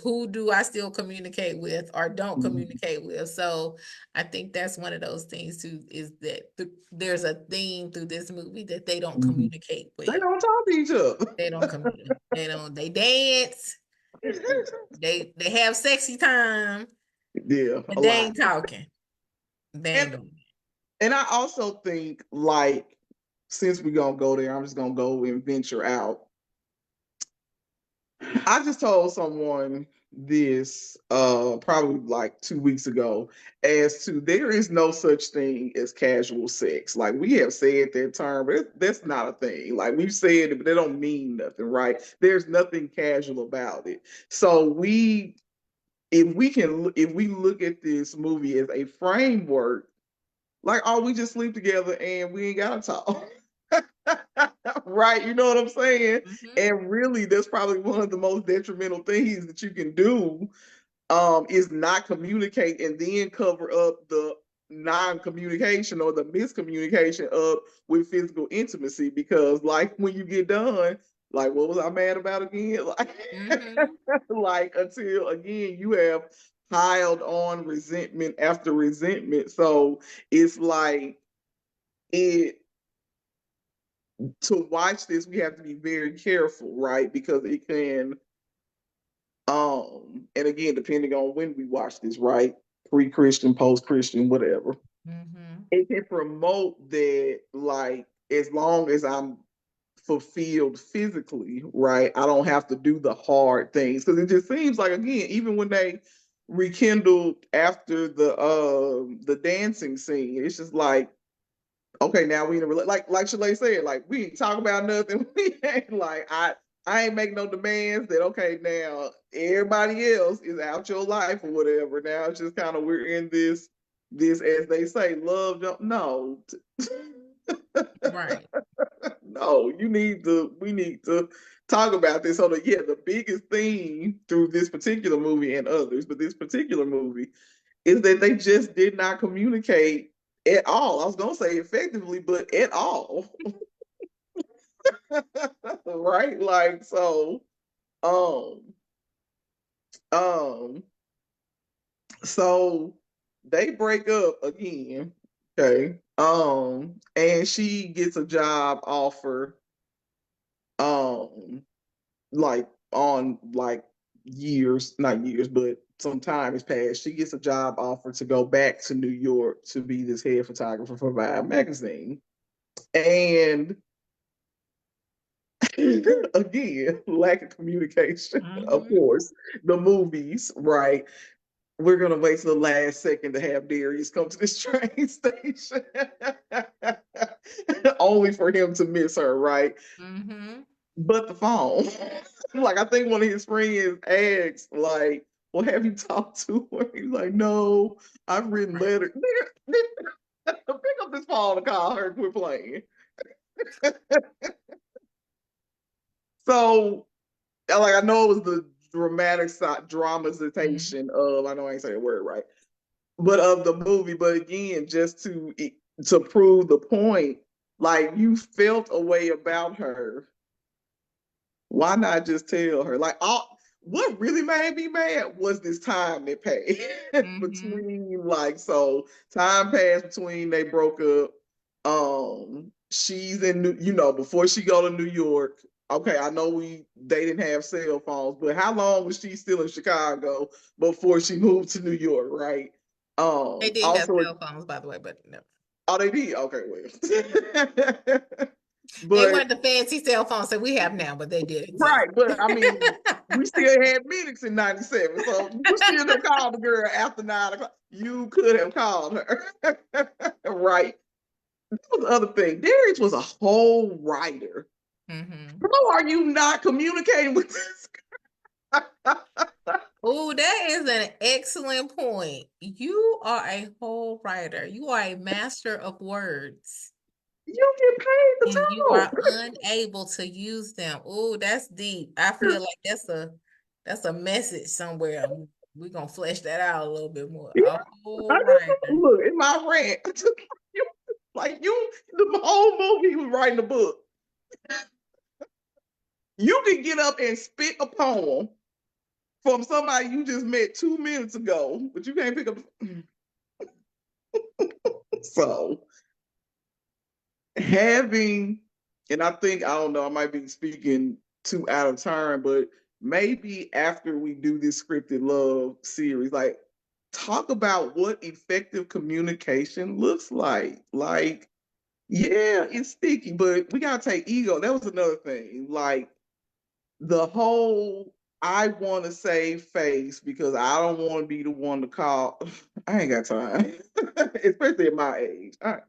Who do I still communicate with or don't Mm-hmm. communicate with? So I think that's one of those things too, is that there's a theme through this movie that they don't Mm-hmm. communicate They well. don't talk to each other. They don't communicate. They dance. They have sexy time, Yeah, but a they lot. ain't talking. They And ain't doing and I also think, like, since we're gonna go there, I'm just gonna go and venture out. I just told someone this probably like 2 weeks ago, as to there is no such thing as casual sex. Like, we have said that term, but that's not a thing. Like, we've said it, but they don't mean nothing, right? There's nothing casual about it. So if we look at this movie as a framework, like, oh, we just sleep together and we ain't gotta talk. Right? You know what I'm saying? it. And really, that's probably one of the most detrimental things that you can do, is not communicate and then cover up the non-communication or the miscommunication up with physical intimacy. Because, like, when you get done, like, what was I mad about again? Mm-hmm. Like, until again you have piled on resentment after resentment. So it's like, it to watch this, we have to be very careful, right? Because it can, and again, depending on when we watch this, right? Pre-Christian, post-Christian, whatever. Mm-hmm. It can promote that, like, as long as I'm fulfilled physically, right, I don't have to do the hard things. Because it just seems like, again, even when they rekindled after the dancing scene, it's just like, okay, now we in a like Sha-Lai said, like, we ain't talk about nothing. We ain't like, I ain't make no demands that, okay, now everybody else is out your life or whatever. Now it's just kind of, we're in this, as they say, love don't, no. Right. No, we need to talk about this. So yeah, the biggest theme through this particular movie and others, but this particular movie, is that they just did not communicate at all. I was gonna say effectively, but at all. Right? Like, so um um so they break up again. Okay. And she gets a job offer, um like, on, like, years, not years, but some time has passed. She gets a job offer to go back to New York to be this head photographer for Vibe magazine. And again, lack of communication, of Mm-hmm. course. The movies, right? We're gonna wait till the last second to have Darius come to this train station, only for him to miss her, right? Mm-hmm. But the phone. Like, I think one of his friends asked, like, well, have you talked to her? He's like, no, I've written Right. letters. Pick up this phone and call her and quit playing. So, like, I know it was the dramatic Mm-hmm. dramatization of, I know I ain't saying a word right, but of the movie. But again, just to prove the point, like, you felt a way about her, why not just tell her? Like, all, what really made me mad was this time that passed Mm-hmm. between, like, so time passed between they broke up. She's in before she go to New York. Okay, I know they didn't have cell phones, but how long was she still in Chicago before she moved to New York, right? They did have Also, cell phones, by the way, but no. oh, they did. Okay, well. They But weren't the fancy cell phones that we have now, but they did exist. right, but I mean, we still had minutes in '97, so you still could have called the girl after 9 o'clock. You could have called her, right? That was the other thing. Darius was a whole writer. Mm-hmm. How are you not communicating with this girl? Oh, that is an excellent point. You are a whole writer. You are a master of words, You get paid to and you are talk. unable to use them. Oh, that's deep. I feel like that's a message somewhere. We're gonna flesh that out a little bit more. Yeah, A I whole just writer. look in my rant. Like you, the whole movie he was writing a book. You can get up and spit a poem from somebody you just met 2 minutes ago, but you can't pick up. So having, and I think I don't know, I might be speaking too out of turn, but maybe after we do this scripted love series, like talk about what effective communication looks like. Like, yeah, it's sticky, but we gotta take ego. That was another thing. Like the whole I want to save face because I don't want to be the one to call. I ain't got time, especially at my age. I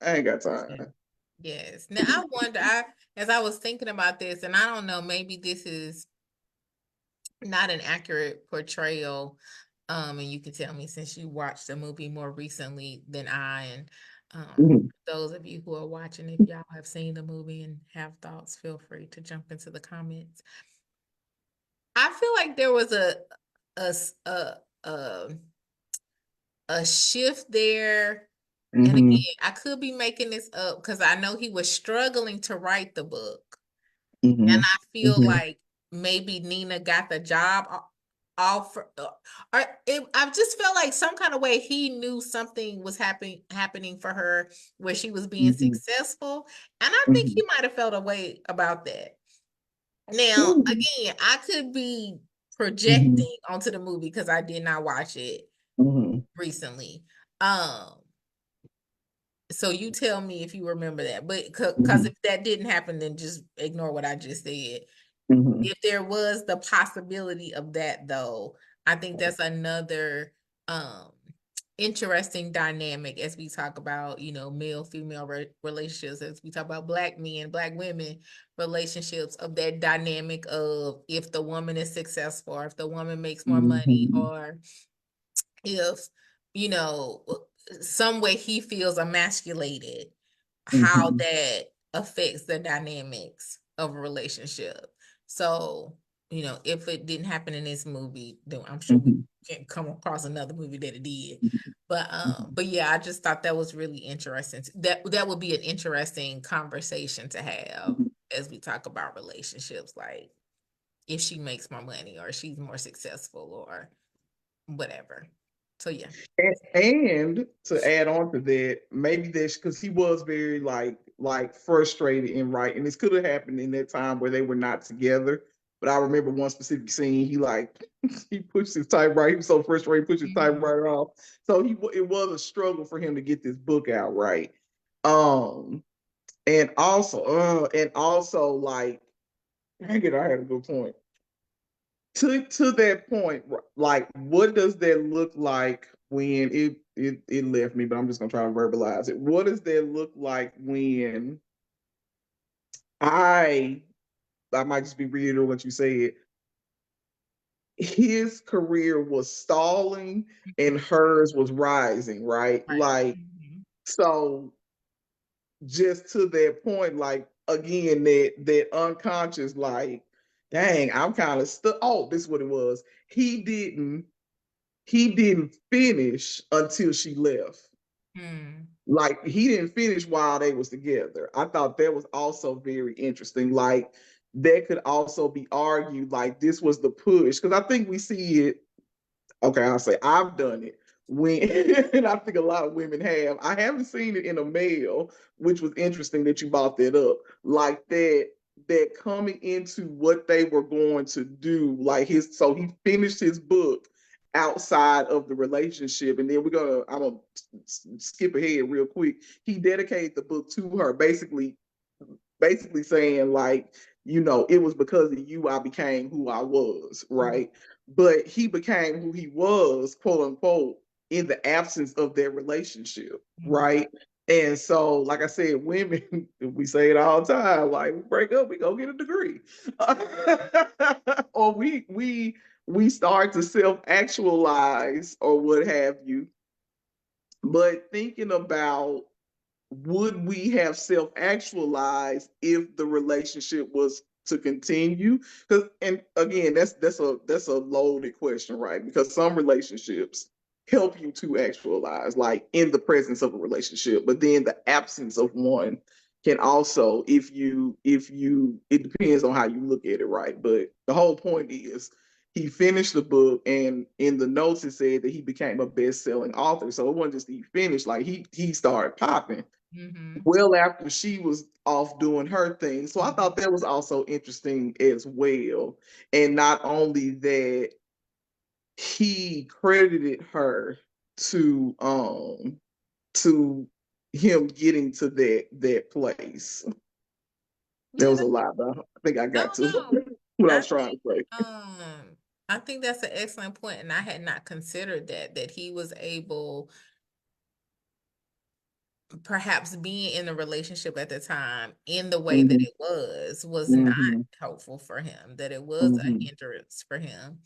ain't got time. Yes. Now I wonder, as I was thinking about this, and I don't know, maybe this is not an accurate portrayal. And you can tell me since you watched the movie more recently than I, and Mhm. those of you who are watching, if y'all have seen the movie and have thoughts, feel free to jump into the comments. I feel like there was a a a shift there. And Mhm. again, I could be making this up because I know he was struggling to write the book. And Mhm. I feel Mhm. like maybe Nina got the job offer, or I just felt like some kind of way he knew something was happening for her where she was being Mhm. successful, and I think he Mhm. might have felt a way about that. Now, Mhm. again, I could be Mhm. projecting onto the movie because I did not watch it Mhm. recently. Um, so you tell me if you remember that, but because Mhm. if that didn't happen, then just ignore what I just said. Mhm. If there was the possibility of that though, I think that's another um interesting dynamic as we talk about, male female relationships, as we talk about black men, black women relationships, of that dynamic of if the woman is successful or if the woman makes more money, Mhm. or if you know some way he feels emasculated, how Mhm. that affects the dynamics of a relationship. So, if it didn't happen in this movie, then I'm sure we Mhm. can come across another movie that it did. Mhm. But yeah, I just thought that was really interesting. That would be an interesting conversation to have Mhm. as we talk about relationships, like if she makes more money or she's more successful or whatever. So yeah. And to add on to that, maybe that's because he was very like frustrated in writing. This could have happened in that time where they were not together. But I remember one specific scene. He like he pushed his typewriter. He was so frustrated, he pushed his Mhm. typewriter off. So it was a struggle for him to get this book out right. Um, and also like, dang it, I had a good point. To that point, like what does that look like when it left me, but I'm just gonna try to verbalize it. What does that look like when I I might just be reiterating what you said. His career was stalling and hers was rising, right? Right. Like Mhm. so just to that point, like again, that unconscious, like, dang, I'm kind of stuck. Oh, this is what it was. He didn't finish until she left. Mm. Like he didn't finish while they was together. I thought that was also very interesting. Like that could also be argued like this was the push because I think we see it. Okay, I'll say I've done it when, and I think a lot of women have. I haven't seen it in a male, which was interesting that you brought that up. Like that coming into what they were going to do, like so he finished his book outside of the relationship. And then I'm gonna skip ahead real quick. He dedicated the book to her, basically saying like, it was because of you I became who I was, right? But he became who he was, quote unquote, in the absence of their relationship, Mhm. right? And so, like I said, women, we say it all the time, like we break up, we go get a degree. Or we start to self-actualize or what have you. But thinking about, would we have self-actualized if the relationship was to continue? Because, and again, that's a loaded question, right? Because some relationships help you to actualize, like in the presence of a relationship, but then the absence of one can also, if you it depends on how you look at it, right? But the whole point is, he finished the book, and in the notes it said that he became a best-selling author. So it wasn't just he finished, like he started popping Mhm. well after she was off doing her thing. So I Mhm. thought that was also interesting as well. And not only that, he credited her to to him getting to that place. There Yeah, was a lot, but I think I no, got to no. what I I was trying think to say. I think that's an excellent point, and I had not considered that he was able, perhaps being in a relationship at the time in the way that Mm-hmm, it was not mm-hmm, helpful for him, that it was a mm-hmm, hindrance for him.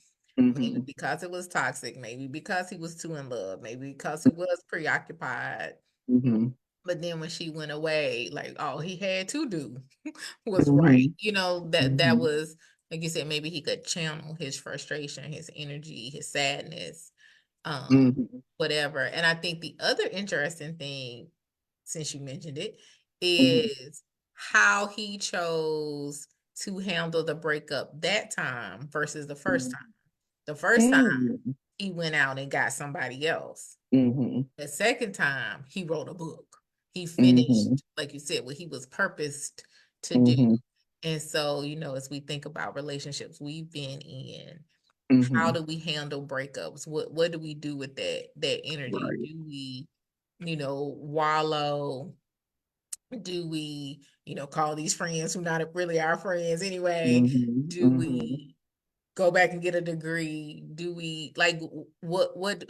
Maybe mm-hmm, because it was toxic, maybe because he was too in love, maybe because he was preoccupied. mm-hmm, But then when she went away, like all he had to do was right. mm-hmm, That mm-hmm, was, like you said, maybe he could channel his frustration, his energy, his sadness, um, mm-hmm, whatever. And I think the other interesting thing, since you mentioned it, mm-hmm, is how he chose to handle the breakup that time versus the first time. The first time mm-hmm, he went out and got somebody else. mm-hmm, The second time he wrote a book. He mm-hmm, finished, like you said, what he was purposed to do. mm-hmm, And so, as we think about relationships we've been in, how mm-hmm. do we handle breakups? What do we do with that energy? Right. Do we, wallow? Do we, call these friends who not really our friends anyway? Mhm, Do mhm, we go back and get a degree? Do we like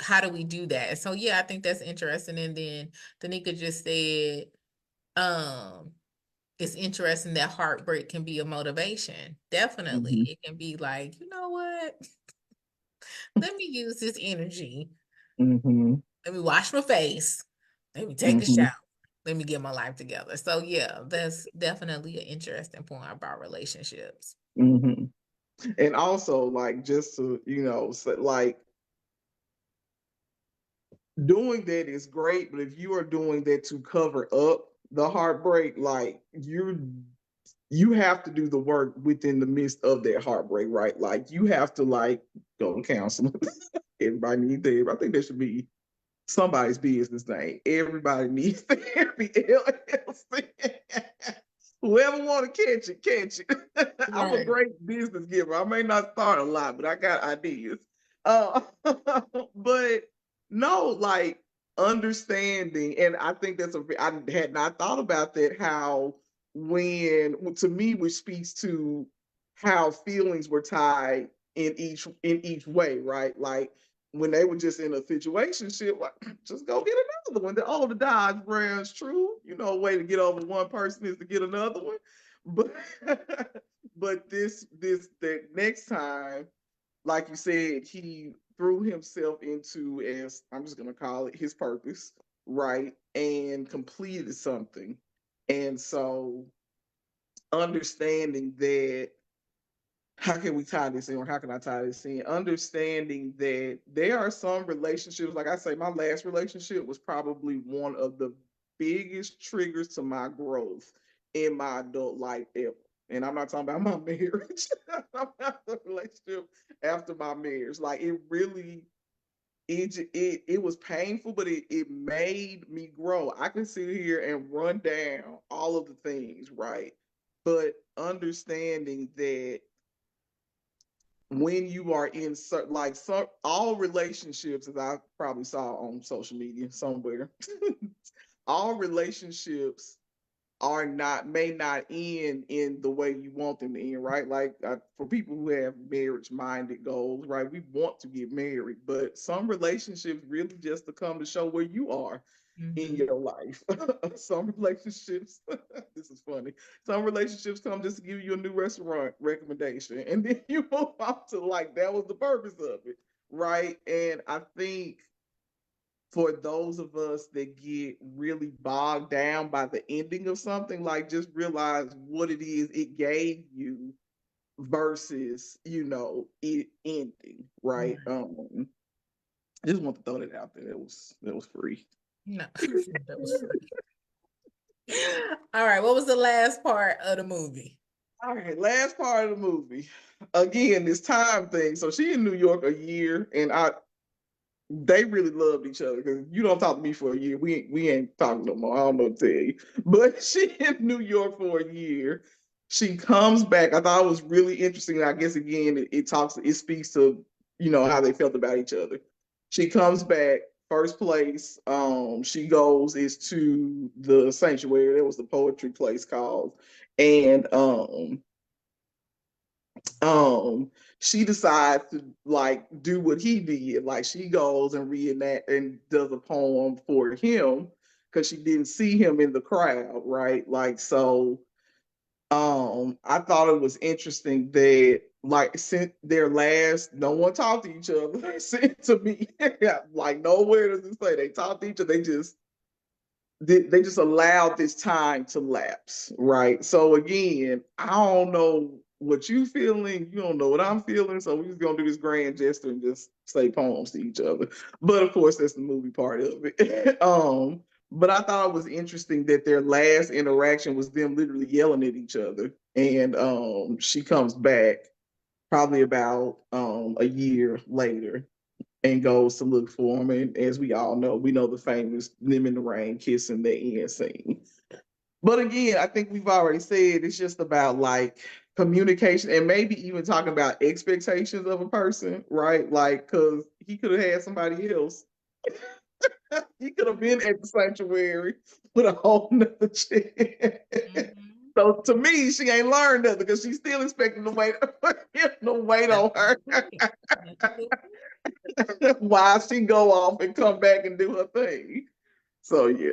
how do we do that? So yeah, I think that's interesting. And then Danica just said, um, it's interesting that heartbreak can be a motivation. Definitely. mhm, It can be like, you know what? Let me use this energy. mhm, Let me wash my face. Let me take a mhm, shower. Let me get my life together. So yeah, that's definitely an interesting point about relationships. mhm. And also, like, just to, like, doing that is great, but if you are doing that to cover up the heartbreak, like, you have to do the work within the midst of that heartbreak, right? Like, you have to, like, go to counseling. Everybody needs therapy. I think there should be somebody's business name. Everybody needs therapy. LLC. Whoever want to catch it, catch it. I'm a Right. great business giver. I may not start a lot, but I got ideas. But no, like, understanding, and I think I had not thought about that. How, when, to me, which speaks to how feelings were tied in each way, right? Like, when they were just in a situation, shit, like, just go get another one. The Dodge brand's true. A way to get over one person is to get another one. But but that next time, like you said, he threw himself into, as I'm just gonna call it, his purpose, right? And completed something. And so, understanding that, how can we tie this in, or how can I tie this in? Understanding that there are some relationships, like I say, my last relationship was probably one of the biggest triggers to my growth in my adult life ever. And I'm not talking about my marriage. I'm talking about the relationship after my marriage. Like, it really, it was painful, but it made me grow. I can sit here and run down all of the things, right? But understanding that when you are in like some all relationships, as I probably saw on social media somewhere, all relationships are not may not end in the way you want them to end, right? Like for people who have marriage minded goals, right? We want to get married, but some relationships really just to come to show where you are in Mm-hmm. your life. Some relationships, this is funny. Some relationships come just to give you a new restaurant recommendation, and then you move on to like that was the purpose of it, right? And I think for those of us that get really bogged down by the ending of something, like just realize what it is it gave you versus, it ending, right? Right. Just want to throw that out there. That was free. No, that was free. All right, what was the last part of the movie? All right, last part of the movie. Again, this time thing. So she in New York a year, and they really loved each other because you don't talk to me for a year. We ain't talking no more. I don't know what to tell you. But she in New York for a year. She comes back. I thought it was really interesting. I guess again, it speaks to how they felt about each other. She comes back. First place she goes is to the sanctuary. That was the poetry place called. And um she decides to like do what he did, like she goes and reenact and does a poem for him because she didn't see him in the crowd, right? Like, so I thought it was interesting that like since their last no one talked to each other sent to me. Like nowhere does it say they talked to each other, they just allowed this time to lapse, right? So again, I don't know what you feeling, you don't know what I'm feeling, so we're just gonna do this grand gesture and just say poems to each other. But of course, that's the movie part of it. But I thought it was interesting that their last interaction was them literally yelling at each other, and she comes back probably about a year later and goes to look for him. And as we all know, we know the famous them in the rain kissing the end scene. But again, I think we've already said it's just about like communication and maybe even talking about expectations of a person, right? Like, because he could have had somebody else. He could have been at the sanctuary with a whole nother chick. Mm-hmm. So to me, she ain't learned nothing because she's still expecting to wait, to wait That's on a her. good point. That's a good point. While she go off and come back and do her thing. So yeah.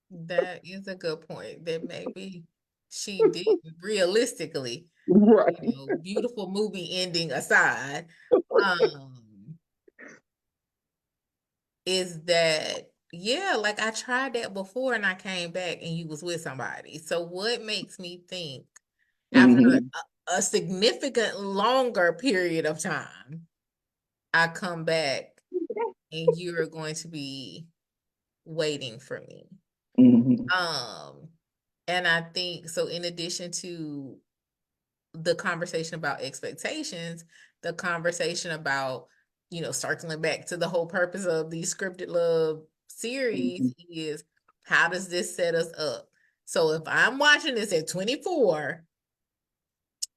That is a good point. That maybe she did realistically, Right. beautiful movie ending aside, um, is that yeah, like I tried that before and I came back and you was with somebody. So what makes me think after Mm-hmm. a significant longer period of time, I come back and you're going to be waiting for me? Mm-hmm. Um, and I think so in addition to the conversation about expectations, the conversation about, circling back to the whole purpose of the scripted love Mm-hmm. series is how does this set us up? So if I'm watching this at 24,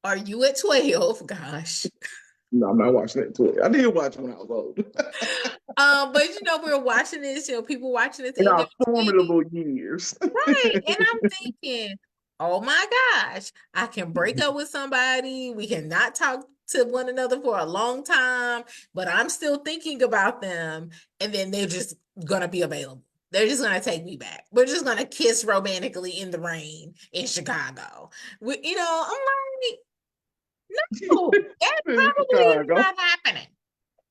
are you at 12? Gosh. No, I'm not watching that too. I did watch it when I was old. But we're watching this, people watching this In in our their 20s. formidable years. Right. And I'm thinking, oh my gosh, I can break up with somebody. We cannot talk to one another for a long time, but I'm still thinking about them. And then they're just going to be available. They're just going to take me back. We're just going to kiss romantically in the rain in Chicago. I'm like, no, that In probably is Chicago. not happening.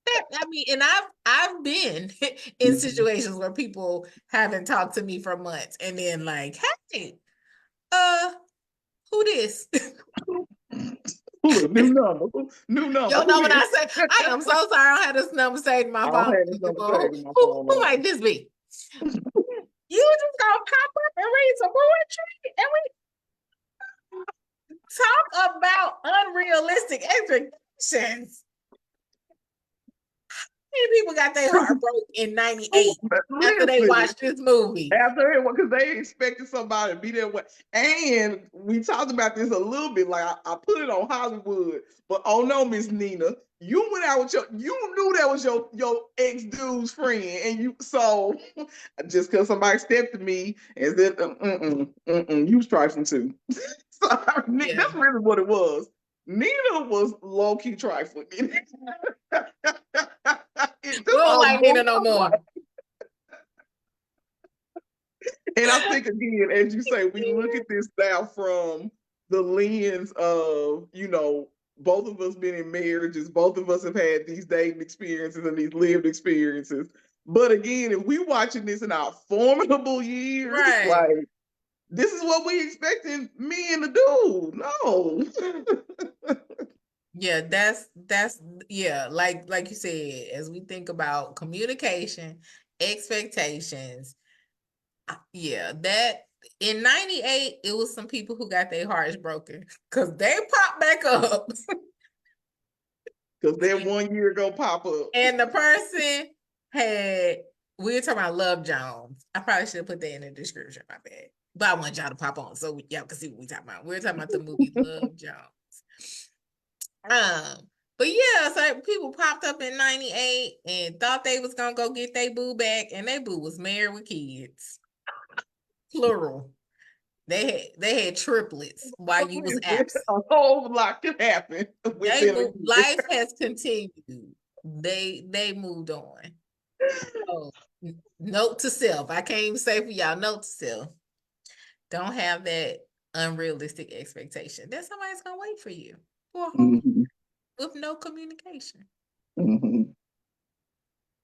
I mean, and I've been in situations where people haven't talked to me for months, and then like, hey, uh, who this? Who new number? New number. Y'all Who know what this? I say? I am so sorry. I don't have this number saved in my I don't phone. have this number Who, saved in my who, phone who now. might this be? You just gonna pop up and read some poetry, and we talk about unrealistic expectations. people got their heart broke in 98 after they Listen, watched this movie. after it, because they expected somebody to be there. And we talked about this a little bit. Like I put it on Hollywood, but oh no, Miss Nina, you went out with you knew that was your ex dude's friend, and just because somebody stepped to me and said, you was trifling too. So Yeah. that's really what it was. Nina was low key trifling. We don't like Nina no more. And I think again, as you say, we look at this now from the lens of, both of us been in marriages, both of us have had these dating experiences and these lived experiences. But again, if we watching this in our formidable years, Right. like this is what we expecting men to do. No. Yeah, that's yeah, like you said, as we think about communication, expectations, yeah, that in 98, it was some people who got their hearts broken because they popped back up. Because that 1 year ago pop up. And the person had, we were talking about Love Jones. I probably should have put that in the description, my bad. But I want y'all to pop on so y'all can see what we talking about. We're talking about the movie Love Jones. But yeah, so people popped up in 98 and thought they was gonna go get their boo back, and their boo was married with kids. Plural. They had triplets while you was absent. A whole lot could happen They within a moved, year. life has continued. They moved on. Oh, note to self. I can't even say for y'all, note to self. Don't have that unrealistic expectation that somebody's gonna wait for you for a whole year Mhm. with no communication. Mhm.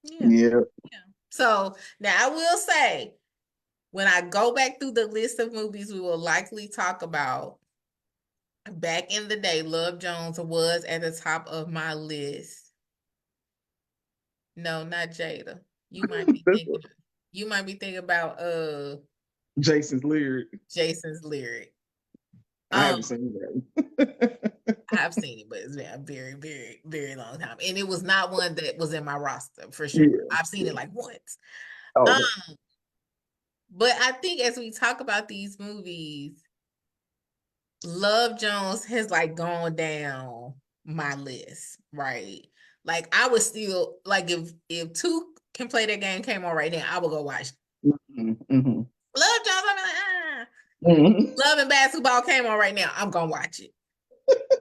Yeah. Yeah. Yeah. So now I will say, when I go back through the list of movies we will likely talk about, back in the day, Love Jones was at the top of my list. No, not Jada. You might be That's thinking you might be thinking about Jason's lyric. Jason's lyric. I Um haven't seen that. I've seen it, but it's been a very, very, very long time. And it was not one that was in my roster for sure. Yeah. I've seen it like once. Um, Okay. but I think as we talk about these movies, Love Jones has like gone down my list, right? Like I would still like if Two Can Play That Game came on right now, I would go watch Mhm. Mhm. Love Jones. I'm like, Mhm. Love and Basketball came on right now. I'm gonna watch it.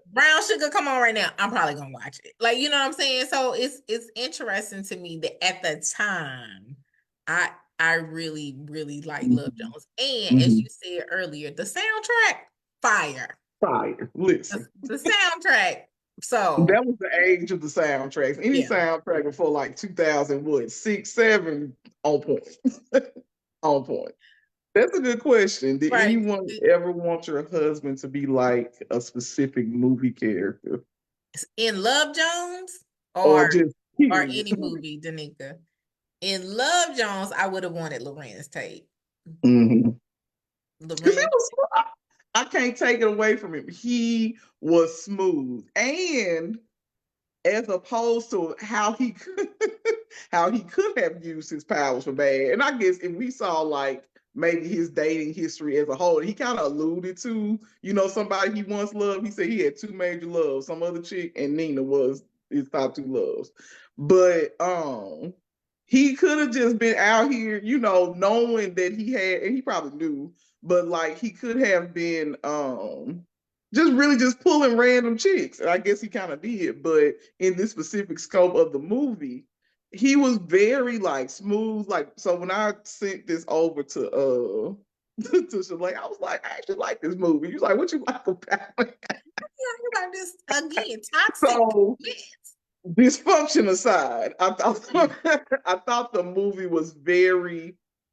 Brown Sugar come on right now. I'm probably gonna watch it. Like, you know what I'm saying? So it's interesting to me that at the time, I really, really like Love Mhm. Jones. And as Mhm. you said earlier, the soundtrack, fire. Fire. The, Listen, the soundtrack. So that was the age of the soundtracks. Any yeah, soundtrack before like 2000, what, 6, 7, on point. On point. That's a good question. Did right. anyone ever want your husband to be like a specific movie character In Love Jones or or just or period? any movie, Danica. In Love Jones, I would have wanted Lorenz Tate. Mm-hmm. Because he Lorenz, was, I can't take it away from him. He was smooth, and as opposed to how he could, how he could have used his powers for bad. And I guess if we saw like maybe his dating history as a whole, he kind of alluded to, somebody he once loved. He said he had two major loves, some other chick, and Nina was his top two loves. But he could have just been out here, knowing that he had, and he probably knew, but like he could have been just really just pulling random chicks. And I guess he kind of did, but in this specific scope of the movie, he was very like smooth. Like, so when I sent this over to to Sha-Lai, I was like, I actually like this movie. He was like, what you like about it? talking about this again, toxic So men. dysfunction aside, I thought Mm. I thought the movie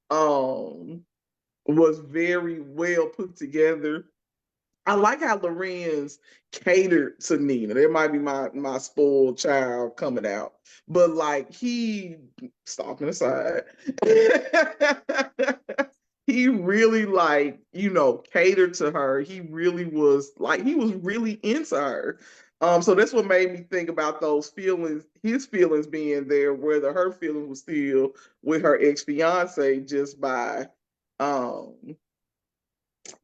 um was very well put together. I like how Lorenz catered to Nina. That might be my spoiled child coming out, but like he stalking aside, he really like catered to her. He really was like he was really into her. So that's what made me think about those feelings, his feelings being there, whether her feelings was still with her ex-fiance um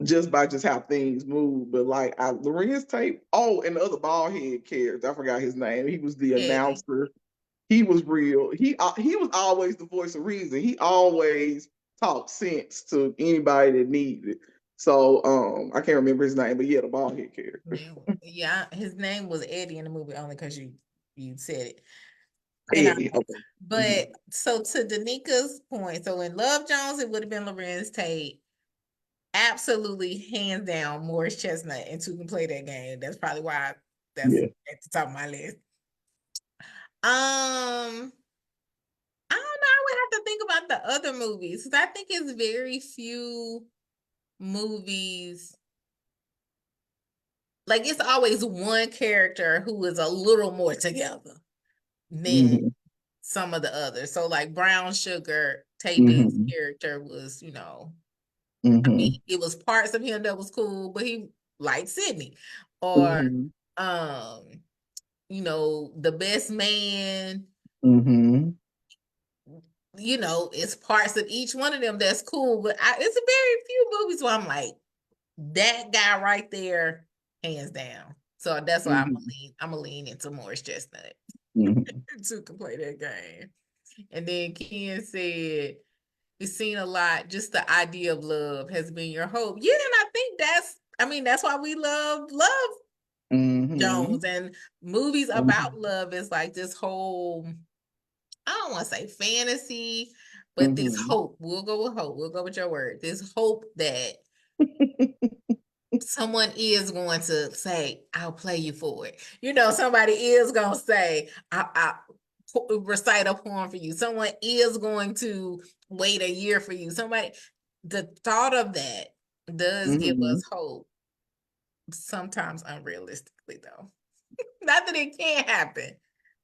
just how things move. But like Lorenz Tate, oh, and the other bald head character, I forgot his name. He was the Eddie. announcer. He was real. He was always the voice of reason. He always talked sense to anybody that needed it. So I can't remember his name, but yeah, the bald head character. Yeah, yeah, his name was Eddie in the movie only because you said it. And I, Eddie. Okay. but so to Danika's point, so in Love Jones, it would have been Lorenz Tate. Absolutely, hands down, Morris Chestnut and two can play that game. That's probably why that's Yeah. at the top of my list. I don't know. I would have to think about the other movies because I think it's very few movies. Like it's always one character who is a little more together than Mm-hmm. some of the others. So like Brown Sugar, Tay Diggs' Mm-hmm. character was, I mean, Mm-hmm. it was parts of him that was cool, but he liked Sydney. Or Mm-hmm. um, the best man, Mm-hmm. it's parts of each one of them that's cool. But it's a very few movies where I'm like, that guy right there, hands down. So that's why Mm-hmm. I'm gonna lean into Morris Chestnut Mm-hmm. to can play that game. And then Ken said, we've seen a lot, just the idea of love has been your hope. Yeah, and I think that's why we love Mm-hmm. Jones and movies about Mm-hmm. love is like this whole, I don't want to say fantasy, but this Mm-hmm. hope. We'll go with hope. We'll go with your word. This hope that someone is going to say, I'll play you for it. Somebody is going to say, I'll recite a poem for you. Someone is going to wait a year for you. The thought of that does give Mm-hmm. us hope, sometimes unrealistically, though. Not that it can't happen,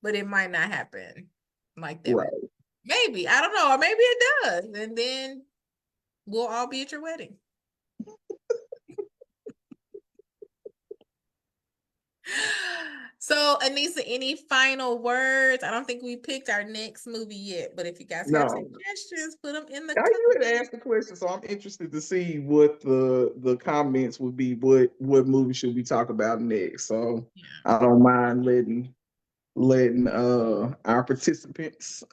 but it might not happen like that. Right. Maybe. I don't know. Or maybe it does. And then we'll all be at your wedding. So, Anissa, any final words? I don't think we picked our next movie yet, but if you guys have No. suggestions, put them in the You had comments. asked the question, so I'm interested to see what the comments would be. What movie should we talk about next? So Yeah. I don't mind letting our participants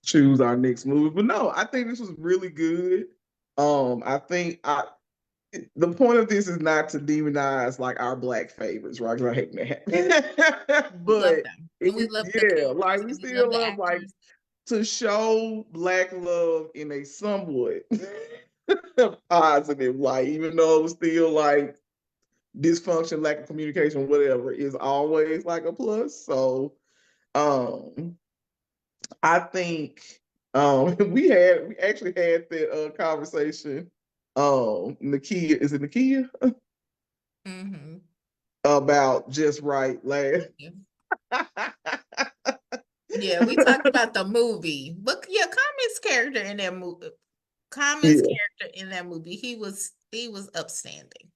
choose our next movie. But no, I think this was really good. I think I the point of this is not to demonize like our black favorites, right? 'Cause I hate that. We love But them. And we it, love the yeah, like characters we and we love still the love like actors. to show black love in a somewhat positive light, even though it was still like dysfunction, lack of communication, whatever, is always like a plus. So um I think we actually had that conversation. Nakia, is it Nakia? Mm-hmm. About just right last. Yeah. Yeah, we talked about the movie, but yeah, Common's character in that movie, Common's Yeah, character in that movie, he was upstanding.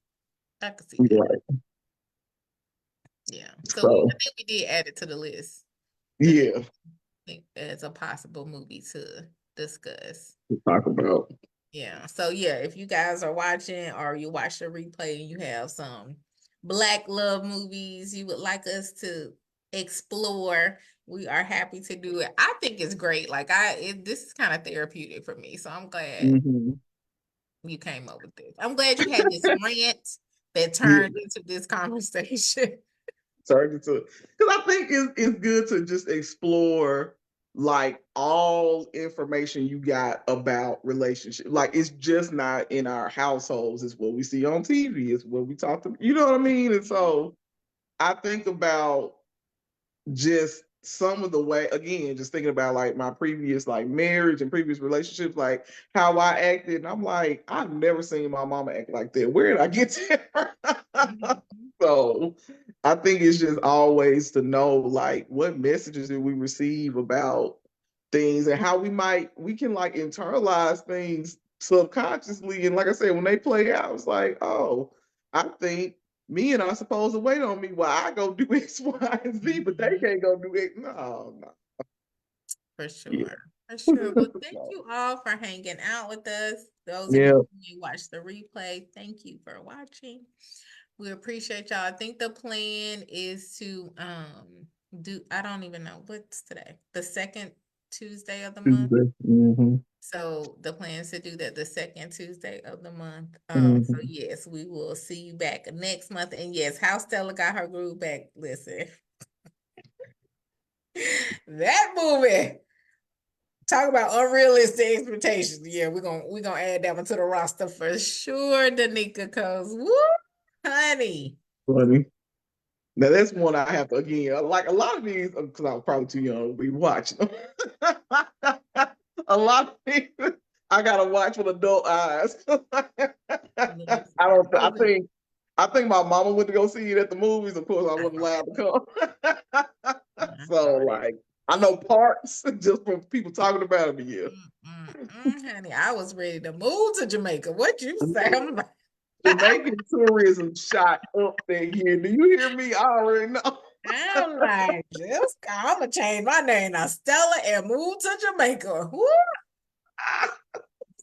I could see that. right. Yeah. So I So think we did add it to the list. The next yeah, thing as a possible movie to discuss. to talk about. Yeah. So yeah, if you guys are watching or you watch the replay and you have some black love movies you would like us to explore, we are happy to do it. I think it's great. Like this is kind of therapeutic for me. So I'm glad Hmm. you came up with this. I'm glad you had this rant that Yeah, turned into this conversation. turn into because I think it's good to just explore like all information you got about relationship. Like it's just not in our households. It's what we see on TV. It's what we talk to. You know what I mean? And so I think about just some of the way again just thinking about like my previous like marriage and previous relationships like how I acted and I'm like I've never seen my mama act like that. Where did I get there? Mhm. So I think it's just always to know like what messages did we receive about things and how we can like internalize things subconsciously and like I said when they play out it's like oh I think men are supposed to wait on me while I go do X, Y, and Z, but they Mhm. can't go do it. No, no. For Yeah. sure. For sure. Well, thank you all for hanging out with us. Those of you Yeah. who may watch the replay, thank you for watching. We appreciate y'all. I think the plan is to do, I don't even know what's today. The second Tuesday of the month. Tuesday. Mm-hmm. So the plan is to do that the second Tuesday of the month. So Mm-hmm. yes, we will see you back next month. And yes, how Stella got her groove back. Listen, that movie. Talk about unrealistic expectations. Yeah, we're gonna add that one to the roster for sure, Danica, cause woo, honey. Funny. Now that's one I have to again like a lot of these because I was probably too young to be watching them. A lot of these I gotta watch with adult eyes. I Listen, don't. I was in, I think my mama went to go see it at the movies. Of course, I wasn't allowed to come. I So saw that. like I know parts just from people talking about it. But yeah, Honey, I was ready to move to Jamaica. What you say? I'm like, Jamaican tourism shot up that year. Do you hear me? I already know. I'm like, just I'm gonna change my name now, Stella, and move to Jamaica. Woo!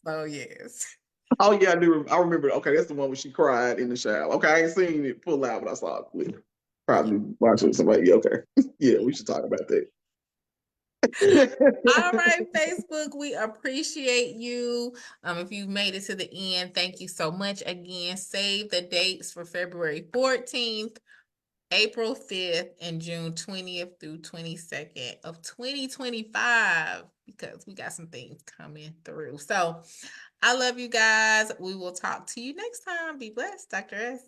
So yes. Oh yeah, I do. I remember. Okay, that's the one where she cried in the shower. Okay, I ain't seen it full out, but I saw it. Probably watching with somebody. Yeah, okay, yeah, we should talk about All that. right, Facebook, we appreciate you. If you made it to the end, thank you so much. Again, save the dates for February 14th, April 5th, and June 20th through 22nd of 2025 because we got some things coming through. So I love you guys. We will talk to you next time. Be blessed, Dr. S.